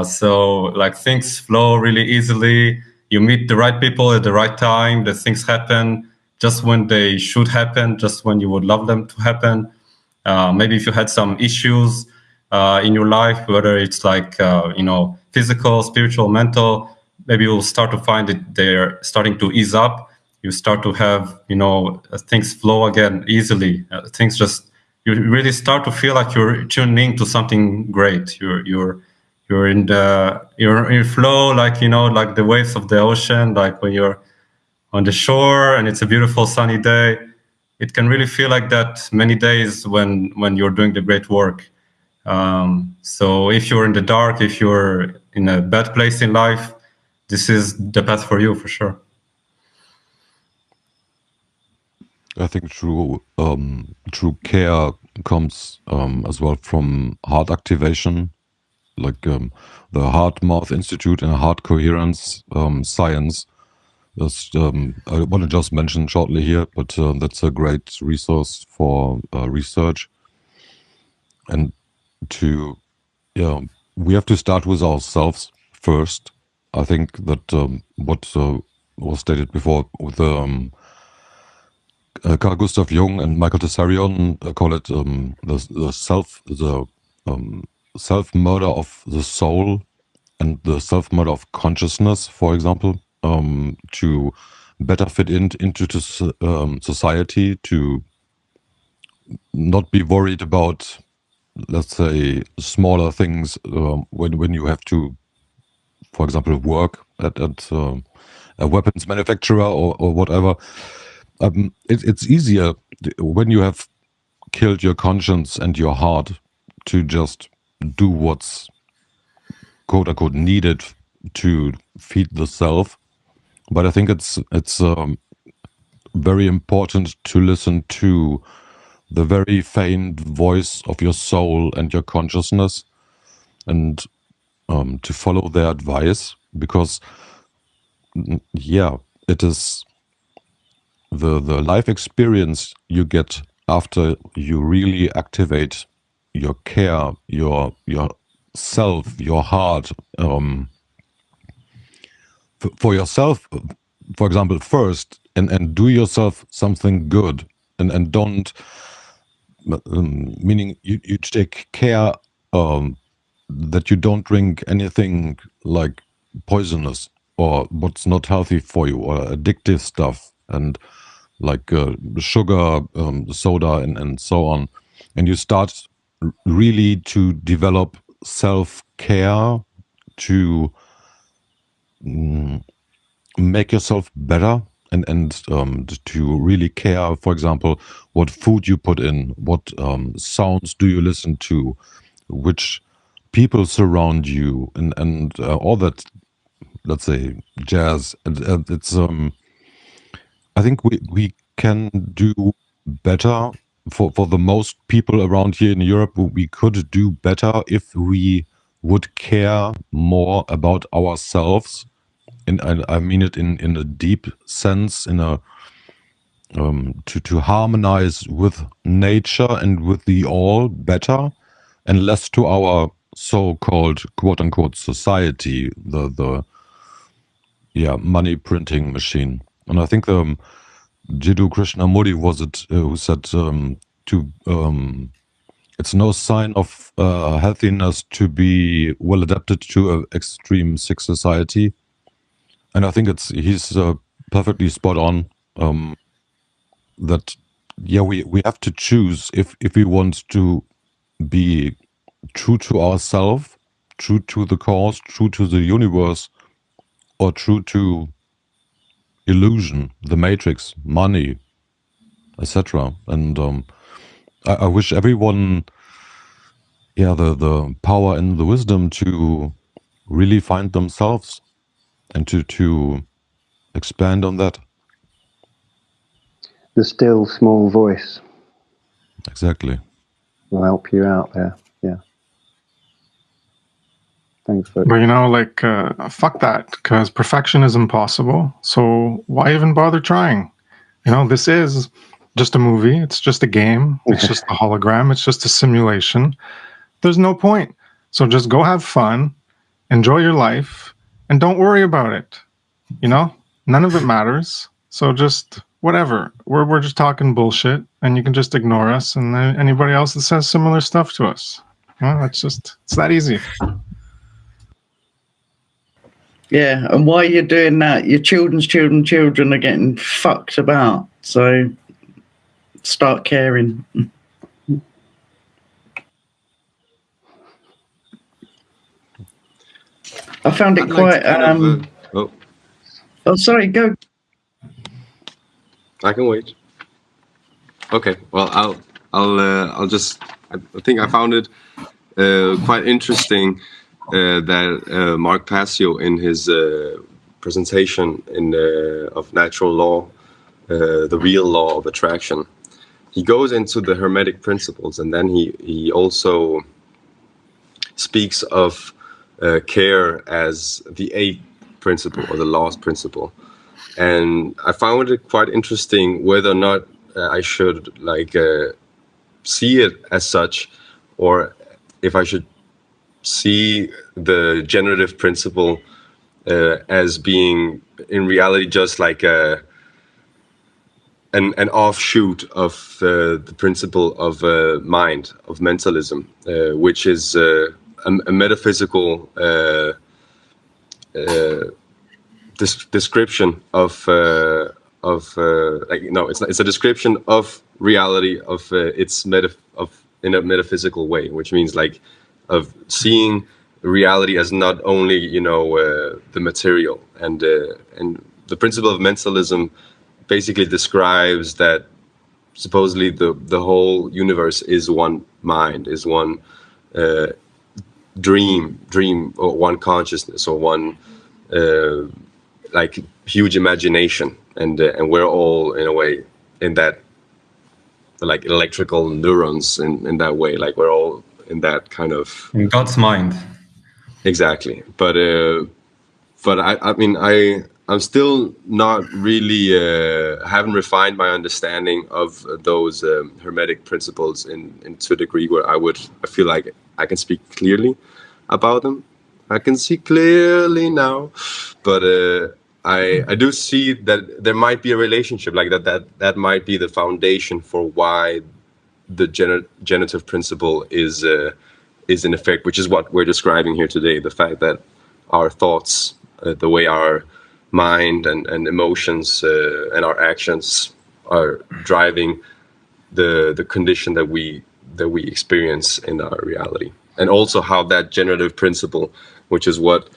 So like things flow really easily. You meet the right people at the right time. The things happen just when they should happen, just when you would love them to happen. Maybe if you had some issues in your life, whether it's like, physical, spiritual, mental, maybe you'll start to find that they're starting to ease up. You start to have, things flow again easily. You really start to feel like you're tuning to something great. You're in flow, like, like the waves of the ocean, like when you're on the shore and it's a beautiful sunny day. It can really feel like that many days when you're doing the great work. So if you're in the dark, if you're in a bad place in life, this is the path for you, for sure. I think true care comes as well from heart activation, like the Heart Mouth Institute and Heart Coherence Science. I want to just mention shortly here, but that's a great resource for research. And we have to start with ourselves first. I think that what was stated before with Carl Gustav Jung and Michael Tessarion call it the self-murder of the soul and the self-murder of consciousness, for example, to better fit into society, to not be worried about, let's say, smaller things when you have to, for example, work at a weapons manufacturer or whatever. It's easier when you have killed your conscience and your heart to just do what's quote unquote needed to feed the self. But I think it's very important to listen to the very faint voice of your soul and your consciousness, and to follow their advice, because it is the life experience you get after you really activate your care, your self, your heart, for yourself, for example, first, and do yourself something good, and don't, meaning you take care that you don't drink anything like poisonous or what's not healthy for you, or addictive stuff, and like sugar, soda, and so on. And you start really to develop self-care to make yourself better, and to really care, for example, what food you put in, what sounds do you listen to, which people surround you, and all that, let's say, jazz. And it's I think we can do better. For the most people around here in Europe, we could do better if we would care more about ourselves. And I mean it in a deep sense, in a to harmonize with nature and with the all better, and less to our so-called quote-unquote society, the money printing machine. And I think Jiddu Krishnamurti was it who said it's no sign of healthiness to be well adapted to an extreme sick society. And I think he's perfectly spot on. That we have to choose if we want to be true to ourselves, true to the cause, true to the universe, or true to illusion, the matrix, money, etc. And I wish everyone the power and the wisdom to really find themselves and to expand on that. The still small voice Exactly. will help you out there. Yeah. Thanks for But like, fuck that, because perfection is impossible. So why even bother trying? This is just a movie. It's just a game. It's just a hologram. It's just a simulation. There's no point. So just go have fun, enjoy your life, and don't worry about it. None of it matters. So just whatever. We're just talking bullshit, and you can just ignore us and anybody else that says similar stuff to us. It's that easy. Yeah, and while you're doing that, your children are getting fucked about. So start caring. I found it quite. Oh, sorry. Go. I can wait. Okay. Well, I'll just. I think I found it quite interesting that Mark Passio, in his presentation of natural law, the real law of attraction, he goes into the Hermetic principles, and then he also speaks of care as the eighth principle or the last principle. And I found it quite interesting whether or not I should see it as such, or if I should see the generative principle as being in reality just like an offshoot of the principle of mind, of mentalism, which is a metaphysical description of it's a description of reality in a metaphysical way, which means of seeing reality as not only the material, and the principle of mentalism basically describes that supposedly the whole universe is one mind, is one dream or one consciousness or one huge imagination, and we're all in a way in that electrical neurons in that way, we're all in that kind of in God's mind. Exactly. But I'm still not really haven't refined my understanding of those Hermetic principles to a degree where I feel like I can speak clearly about them. I can see clearly now, but I do see that there might be a relationship that might be the foundation for why the generative principle is in effect, which is what we're describing here today. The fact that our thoughts, the way our mind and emotions and our actions are driving the condition that we experience in our reality, and also how that generative principle, which is what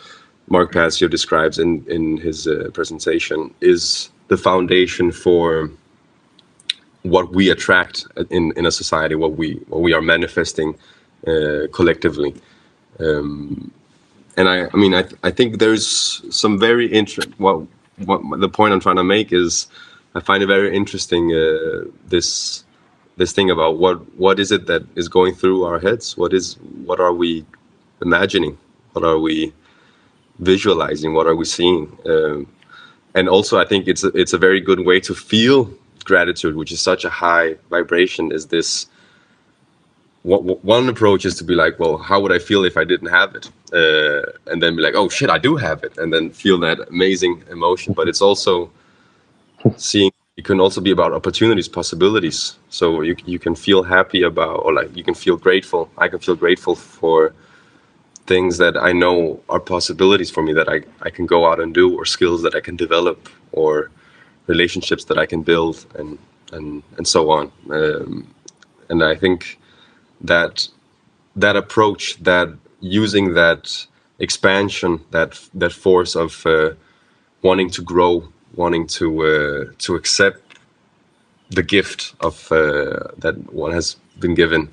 Mark Passio describes in his presentation, is the foundation for what we attract in a society, what we are manifesting collectively. And I think there's some very interesting. What the point I'm trying to make is, I find it very interesting this thing about what is it that is going through our heads. What are we imagining? What are we visualizing? What are we seeing? And also, I think it's a very good way to feel gratitude, which is such a high vibration. Is this one approach is to be like, well, how would I feel if I didn't have it? And then be like, oh shit, I do have it, and then feel that amazing emotion. But it's also seeing, it can also be about opportunities, possibilities. So you can feel happy about, or like you can feel grateful. I can feel grateful for things that I know are possibilities for me, that I can go out and do, or skills that I can develop, or relationships that I can build, and so on. And I think that approach, that using that expansion, that force of wanting to grow, wanting to accept the gift of that one has been given,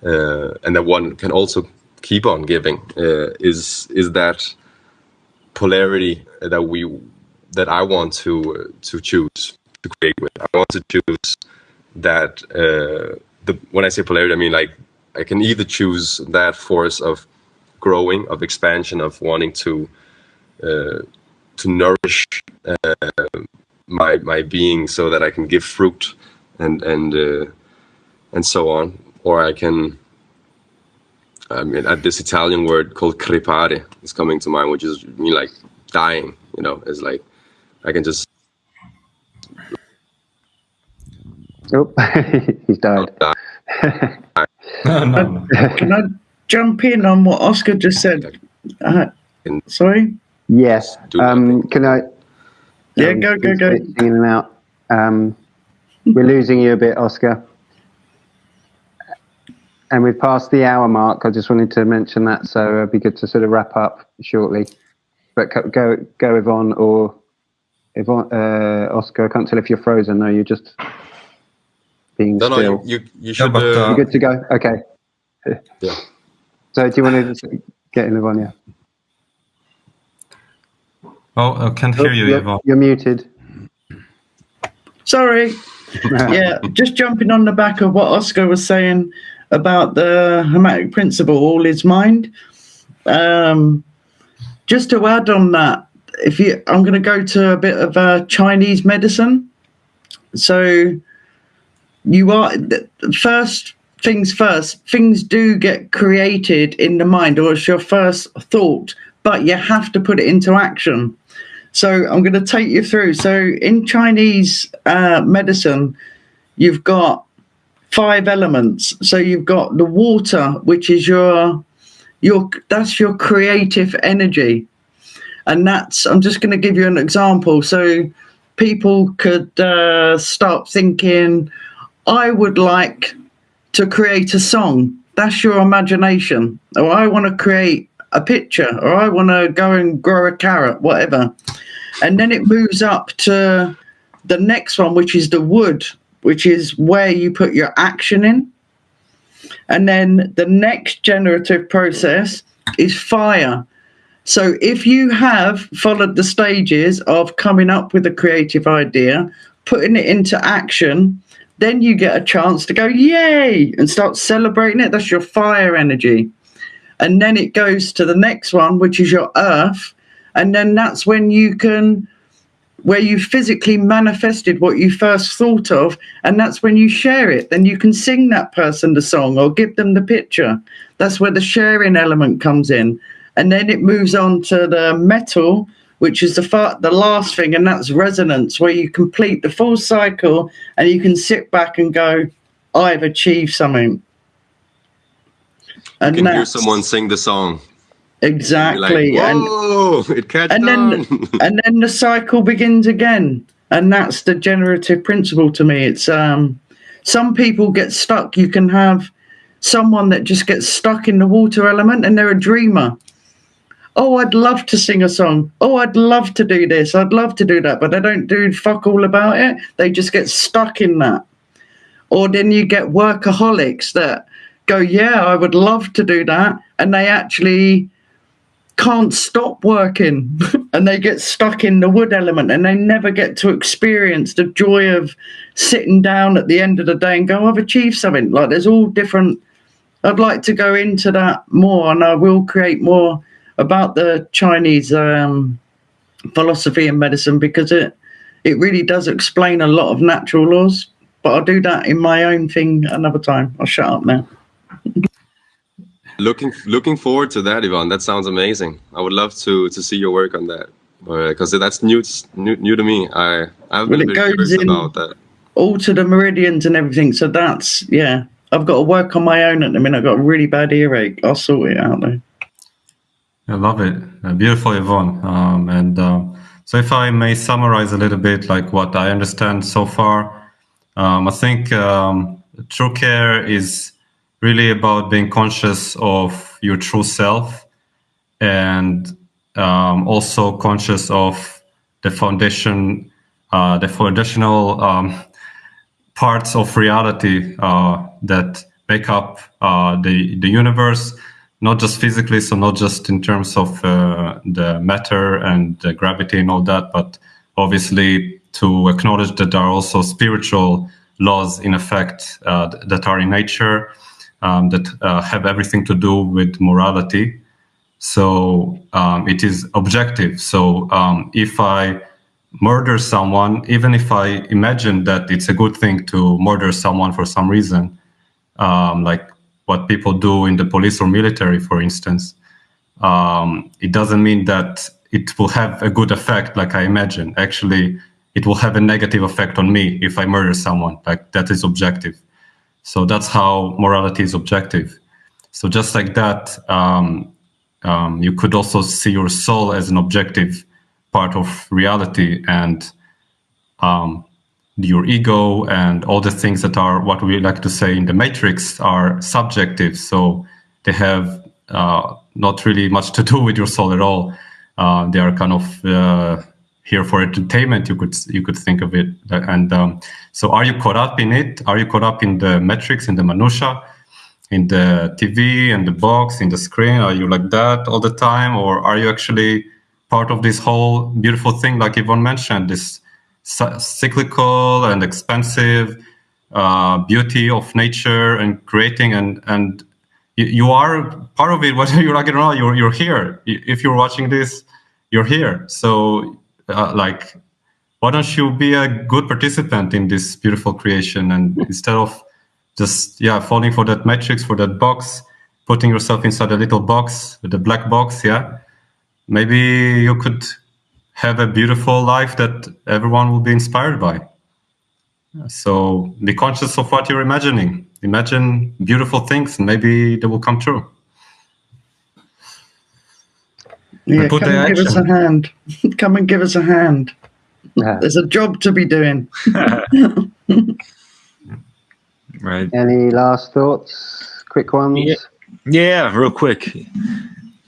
and that one can also keep on giving, is that polarity that I want to choose to create with. I want to choose that. When I say polarity, I mean like I can either choose that force of growing, of expansion, of wanting to nourish my being so that I can give fruit and so on, or I can. I mean, this Italian word called crepare is coming to mind, which is mean like dying. You know, it's like I can just. Oh, he's died. No. Can I jump in on what Oscar just said? Sorry? Yes. Can I? Yeah, go. In and out. We're losing you a bit, Oscar. And we've passed the hour mark. I just wanted to mention that, so it'd be good to sort of wrap up shortly. But go, Yvonne, or Yvonne, Oscar. I can't tell if you're frozen. No, you're just being still. No, you should. You're good to go. Okay. Yeah. So, do you want to get in, Yvonne? Yeah. Oh, I can't hear you, Yvonne. You're muted. Sorry. Yeah, just jumping on the back of what Oscar was saying about the hermetic principle, all is mind. Just to add on that, I'm going to go to a bit of Chinese medicine. So first things first, things do get created in the mind, or it's your first thought, but you have to put it into action. So I'm going to take you through. So in Chinese medicine, you've got 5 elements. So you've got the water, which is that's your creative energy. And I'm just going to give you an example. So people could start thinking, I would like to create a song. That's your imagination. Or I want to create a picture, or I want to go and grow a carrot, whatever. And then it moves up to the next one, which is the wood, which is where you put your action in. And then the next generative process is fire. So if you have followed the stages of coming up with a creative idea, putting it into action, then you get a chance to go, yay, and start celebrating it. That's your fire energy. And then it goes to the next one, which is your earth. And then that's when where you physically manifested what you first thought of, and that's when you share it. Then you can sing that person the song or give them the picture. That's where the sharing element comes in. And then it moves on to the metal, which is the last thing, and that's resonance, where you complete the full cycle and you can sit back and go, I've achieved something. And you can hear someone sing the song. Exactly. Like, whoa, it catches on. And then the cycle begins again. And that's the generative principle to me. It's some people get stuck. You can have someone that just gets stuck in the water element and they're a dreamer. Oh, I'd love to sing a song. Oh, I'd love to do this. I'd love to do that. But they don't do fuck all about it. They just get stuck in that. Or then you get workaholics that go, yeah, I would love to do that. And they actually can't stop working and they get stuck in the wood element and they never get to experience the joy of sitting down at the end of the day and go, I've achieved something. Like there's all different. I'd like to go into that more, and I will create more about the Chinese philosophy and medicine, because it really does explain a lot of natural laws. But I'll do that in my own thing another time. I'll shut up now. Looking forward to that, Yvonne. That sounds amazing. I would love to see your work on that, because that's new to me. I've been Well, it very goes curious in about that. all to the meridians and everything. So that's, yeah. I've got to work on my own at the minute. I've got a really bad earache. I'll sort it out though. I love it. Beautiful, Yvonne. So if I may summarize a little bit, like what I understand so far, I think true care is really about being conscious of your true self, and also conscious of the foundational parts of reality that make up the universe, not just physically, so not just in terms of the matter and the gravity and all that, but obviously to acknowledge that there are also spiritual laws in effect that are in nature, that have everything to do with morality. So it is objective. So if I murder someone, even if I imagine that it's a good thing to murder someone for some reason, like what people do in the police or military, for instance, it doesn't mean that it will have a good effect like I imagine. Actually, it will have a negative effect on me if I murder someone. Like, that is objective. So that's how morality is objective. So just like that, you could also see your soul as an objective part of reality, and your ego and all the things that are, what we like to say in the Matrix, are subjective. So they have not really much to do with your soul at all. They are kind of here for entertainment, you could think of it. And so are you caught up in it? Are you caught up in the metrics, in the minutia, in the TV and the box, in the screen? Are you like that all the time? Or are you actually part of this whole beautiful thing, like Yvonne mentioned, this cyclical and expansive beauty of nature and creating, and you are part of it, whether you like it or not. You're here. If you're watching this, you're here. So like, why don't you be a good participant in this beautiful creation, and instead of just falling for that matrix, for that box, putting yourself inside a little box, the black box, maybe you could have a beautiful life that everyone will be inspired by. So be conscious of what you're imagining. Imagine beautiful things, and maybe they will come true. Yeah, And put come the and give us a action. hand. Come and give us a hand. Yeah. There's a job to be doing. Right. Any last thoughts? Quick ones? Yeah, real quick.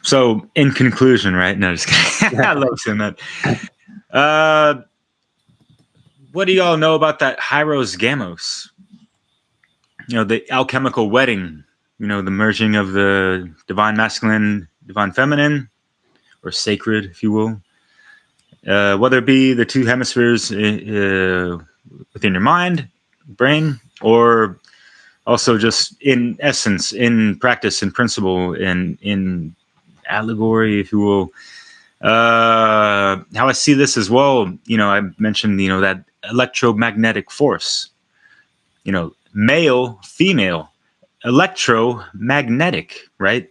So, in conclusion, right? No, just kidding. I love saying that. What do you all know about that Hyros Gamos? You know, the alchemical wedding. You know, the merging of the divine masculine, divine feminine, or sacred, if you will. Whether it be the two hemispheres within your mind, brain, or also just in essence, in practice, in principle, in allegory, if you will. How I see this as well, you know, I mentioned, you know, that electromagnetic force, you know, male, female, electromagnetic, right?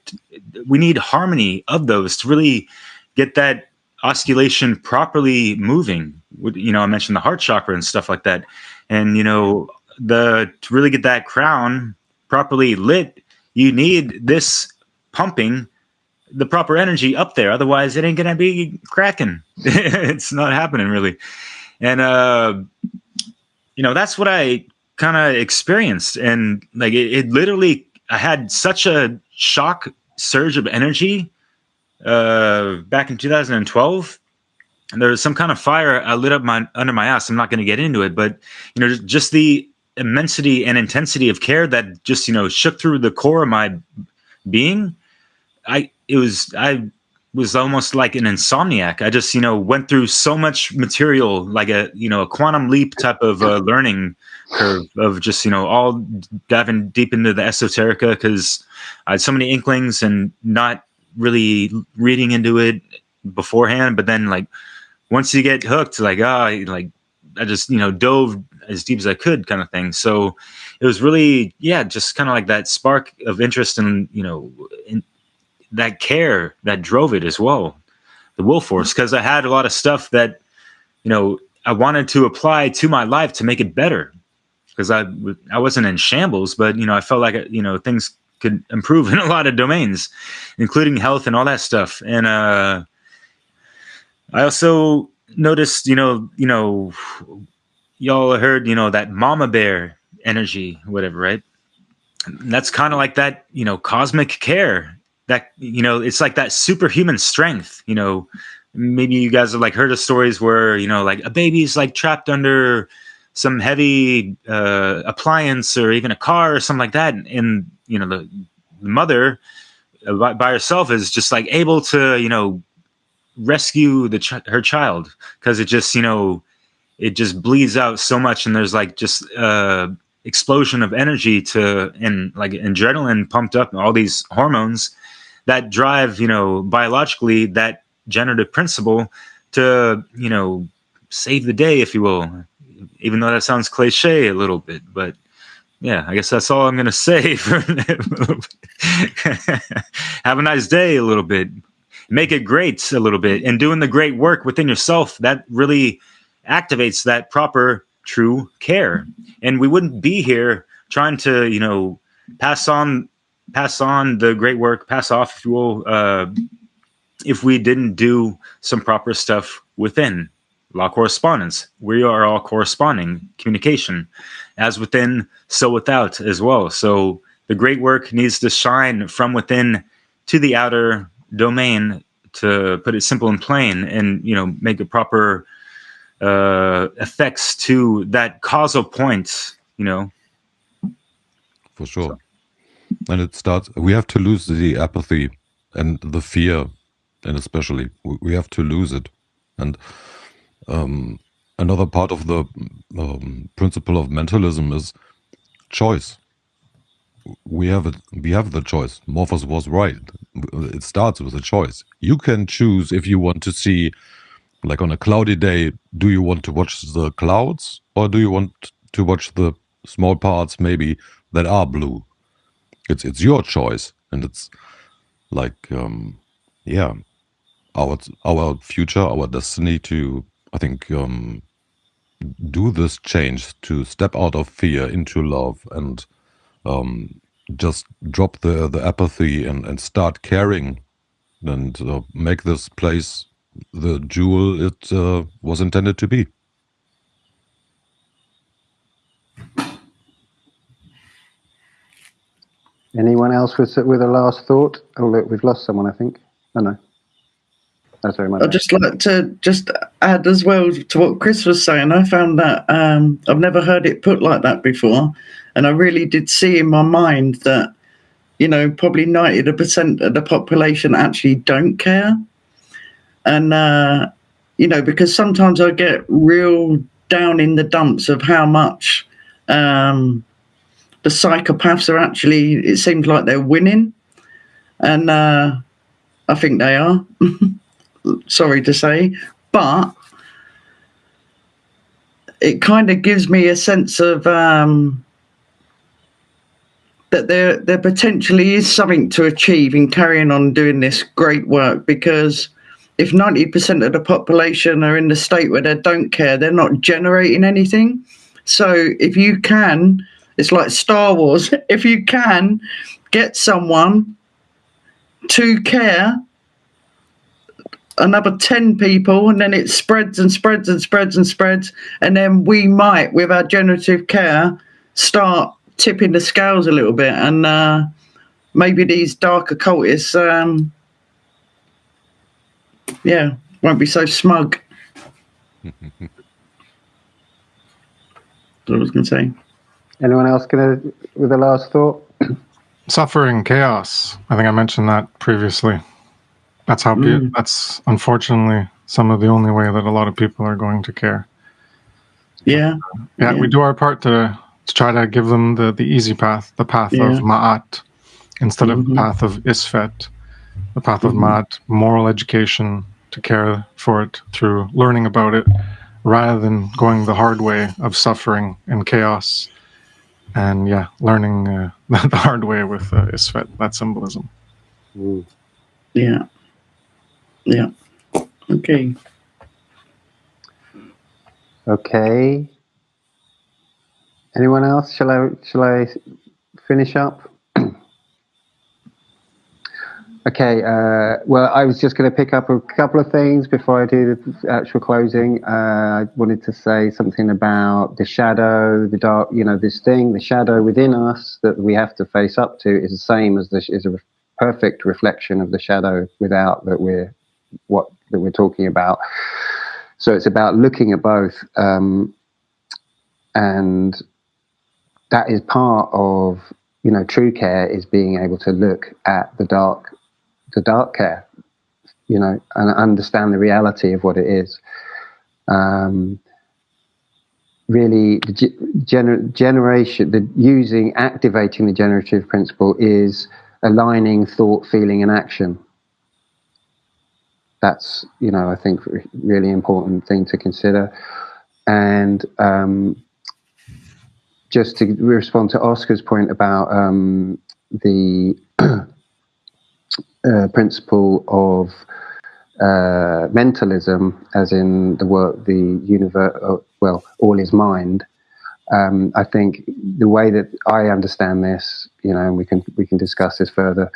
We need harmony of those to really get that oscillation properly moving. You know, I mentioned the heart chakra and stuff like that. And, you know, to really get that crown properly lit, you need this pumping the proper energy up there. Otherwise, it ain't going to be cracking. It's not happening, really. And, you know, that's what I kind of experienced. And, like, it literally, I had such a shock surge of energy back in 2012. And there was some kind of fire I lit up under my ass. I'm not going to get into it, but, you know, just the immensity and intensity of care that just, you know, shook through the core of my being. I was almost like an insomniac. I just, you know, went through so much material, like a quantum leap type of learning curve of just, you know, all diving deep into the esoterica, because I had so many inklings and not really reading into it beforehand. But then, like, once you get hooked, like, I I just, dove as deep as I could, kind of thing. So it was really, just kind of like that spark of interest in, in that care that drove it as well, the will force, because I had a lot of stuff that, I wanted to apply to my life to make it better, because I wasn't in shambles, but, I felt like, things could improve in a lot of domains, including health and all that stuff. And I also noticed, y'all heard, that mama bear energy, whatever, right? And that's kind of like that, cosmic care, that, it's like that superhuman strength. Maybe you guys have like heard of stories where, like a baby's like trapped under some heavy appliance or even a car or something like that. And the mother by herself is just like able to, rescue her child, because it just, it just bleeds out so much. And there's like just explosion of energy and like adrenaline pumped up and all these hormones that drive, biologically that generative principle to, save the day, if you will, even though that sounds cliche a little bit. But yeah, I guess that's all I'm going to say for a little bit. Have a nice day a little bit. Make it great a little bit. And doing the great work within yourself, that really activates that proper, true care. And we wouldn't be here trying to, pass on the great work, pass off, if you will, if we didn't do some proper stuff within. Law correspondence. We are all corresponding communication, as within, so without as well. So the great work needs to shine from within to the outer domain, to put it simple and plain, and make a proper effects to that causal point. For sure. And it starts. We have to lose the apathy and the fear, and especially we have to lose it. And another part of the principle of mentalism is choice. We have the choice. Morphos was right. It starts with a choice. You can choose if you want to see, like on a cloudy day, do you want to watch the clouds, or do you want to watch the small parts maybe that are blue? It's your choice, and it's like our future, our destiny to, I think, do this change, to step out of fear into love, and just drop the apathy and start caring, and make this place the jewel it was intended to be. Anyone else with a last thought? Oh, look, we've lost someone, I think. Oh, no. That's very much. I'd just like to add as well to what KRIS was saying. I found that I've never heard it put like that before. And I really did see in my mind that, probably 90% of the population actually don't care. And, because sometimes I get real down in the dumps of how much the psychopaths are actually, it seems like they're winning. And I think they are. Sorry to say, but it kind of gives me a sense of that there potentially is something to achieve in carrying on doing this great work, because if 90% of the population are in the state where they don't care, they're not generating anything. So if you can, it's like Star Wars, if you can get someone to care, another 10 people, and then it spreads and spreads and spreads and spreads, and then we might, with our generative care, start tipping the scales a little bit, and maybe these dark occultists won't be so smug. That's what I was going to say. Anyone else with a last thought? Suffering, chaos. I think I mentioned that previously. That's how. That's unfortunately some of the only way that a lot of people are going to care. Yeah. We do our part to try to give them the easy path, the path of Ma'at, instead of the path of Isfet, the path of Ma'at, moral education, to care for it through learning about it, rather than going the hard way of suffering and chaos. And yeah, learning the hard way with Isfet, that symbolism. Mm. Yeah. Yeah. Okay. Okay. Anyone else? Shall I finish up? Okay. Well, I was just going to pick up a couple of things before I do the actual closing. I wanted to say something about the shadow, the dark. You know, this thing, the shadow within us that we have to face up to is the same as is a perfect reflection of the shadow without that we're talking about. So it's about looking at both, and that is part of, you know, true care is being able to look at the dark care, you know, and understand the reality of what it is. Really, activating the generative principle is aligning thought, feeling, and action. That's, you know, I think really important thing to consider. And just to respond to Oscar's point about the principle of mentalism, as in the work, the universe, well, all is mind. I think the way that I understand this, you know, and we can discuss this further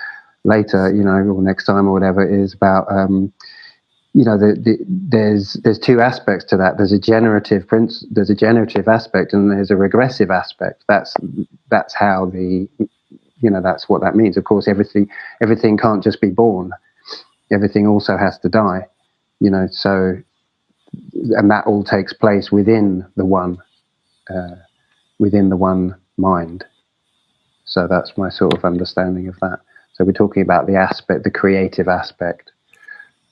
later, you know, or next time or whatever, is about you know, there's two aspects to that. There's a generative aspect, and there's a regressive aspect. That's how you know, that's what that means. Of course, everything can't just be born. Everything also has to die. You know, so, and that all takes place within the one mind. So that's my sort of understanding of that. So we're talking about the aspect, the creative aspect.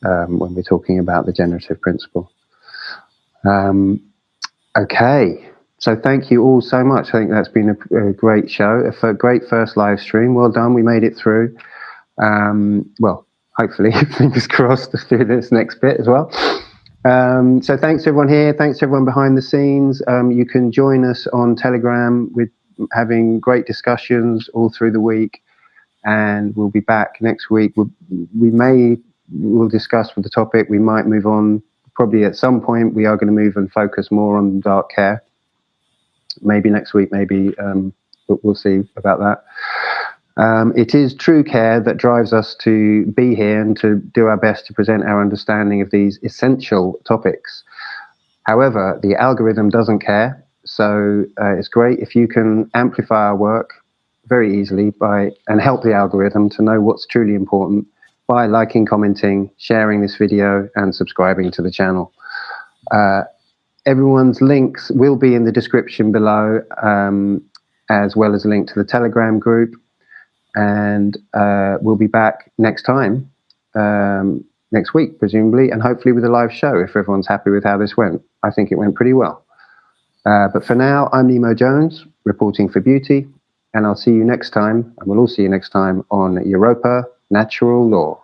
When we're talking about the generative principle. Okay, so thank you all so much. I think that's been a great show, a great first live stream. Well done, we made it through. Well, hopefully, fingers crossed, through this next bit as well. So thanks to everyone here, thanks to everyone behind the scenes. You can join us on Telegram with having great discussions all through the week, and we'll be back next week. We'll discuss with the topic. We might move on. Probably at some point, we are going to move and focus more on dark care. Maybe next week, maybe we'll see about that. It is true care that drives us to be here and to do our best to present our understanding of these essential topics. However, the algorithm doesn't care. So it's great if you can amplify our work very easily and help the algorithm to know what's truly important by liking, commenting, sharing this video, and subscribing to the channel. Everyone's links will be in the description below, as well as a link to the Telegram group. And we'll be back next time, next week, presumably, and hopefully with a live show if everyone's happy with how this went. I think it went pretty well. But for now, I'm Nemo Jones, reporting for Beauty, and I'll see you next time, and we'll all see you next time on Europa Natural Law.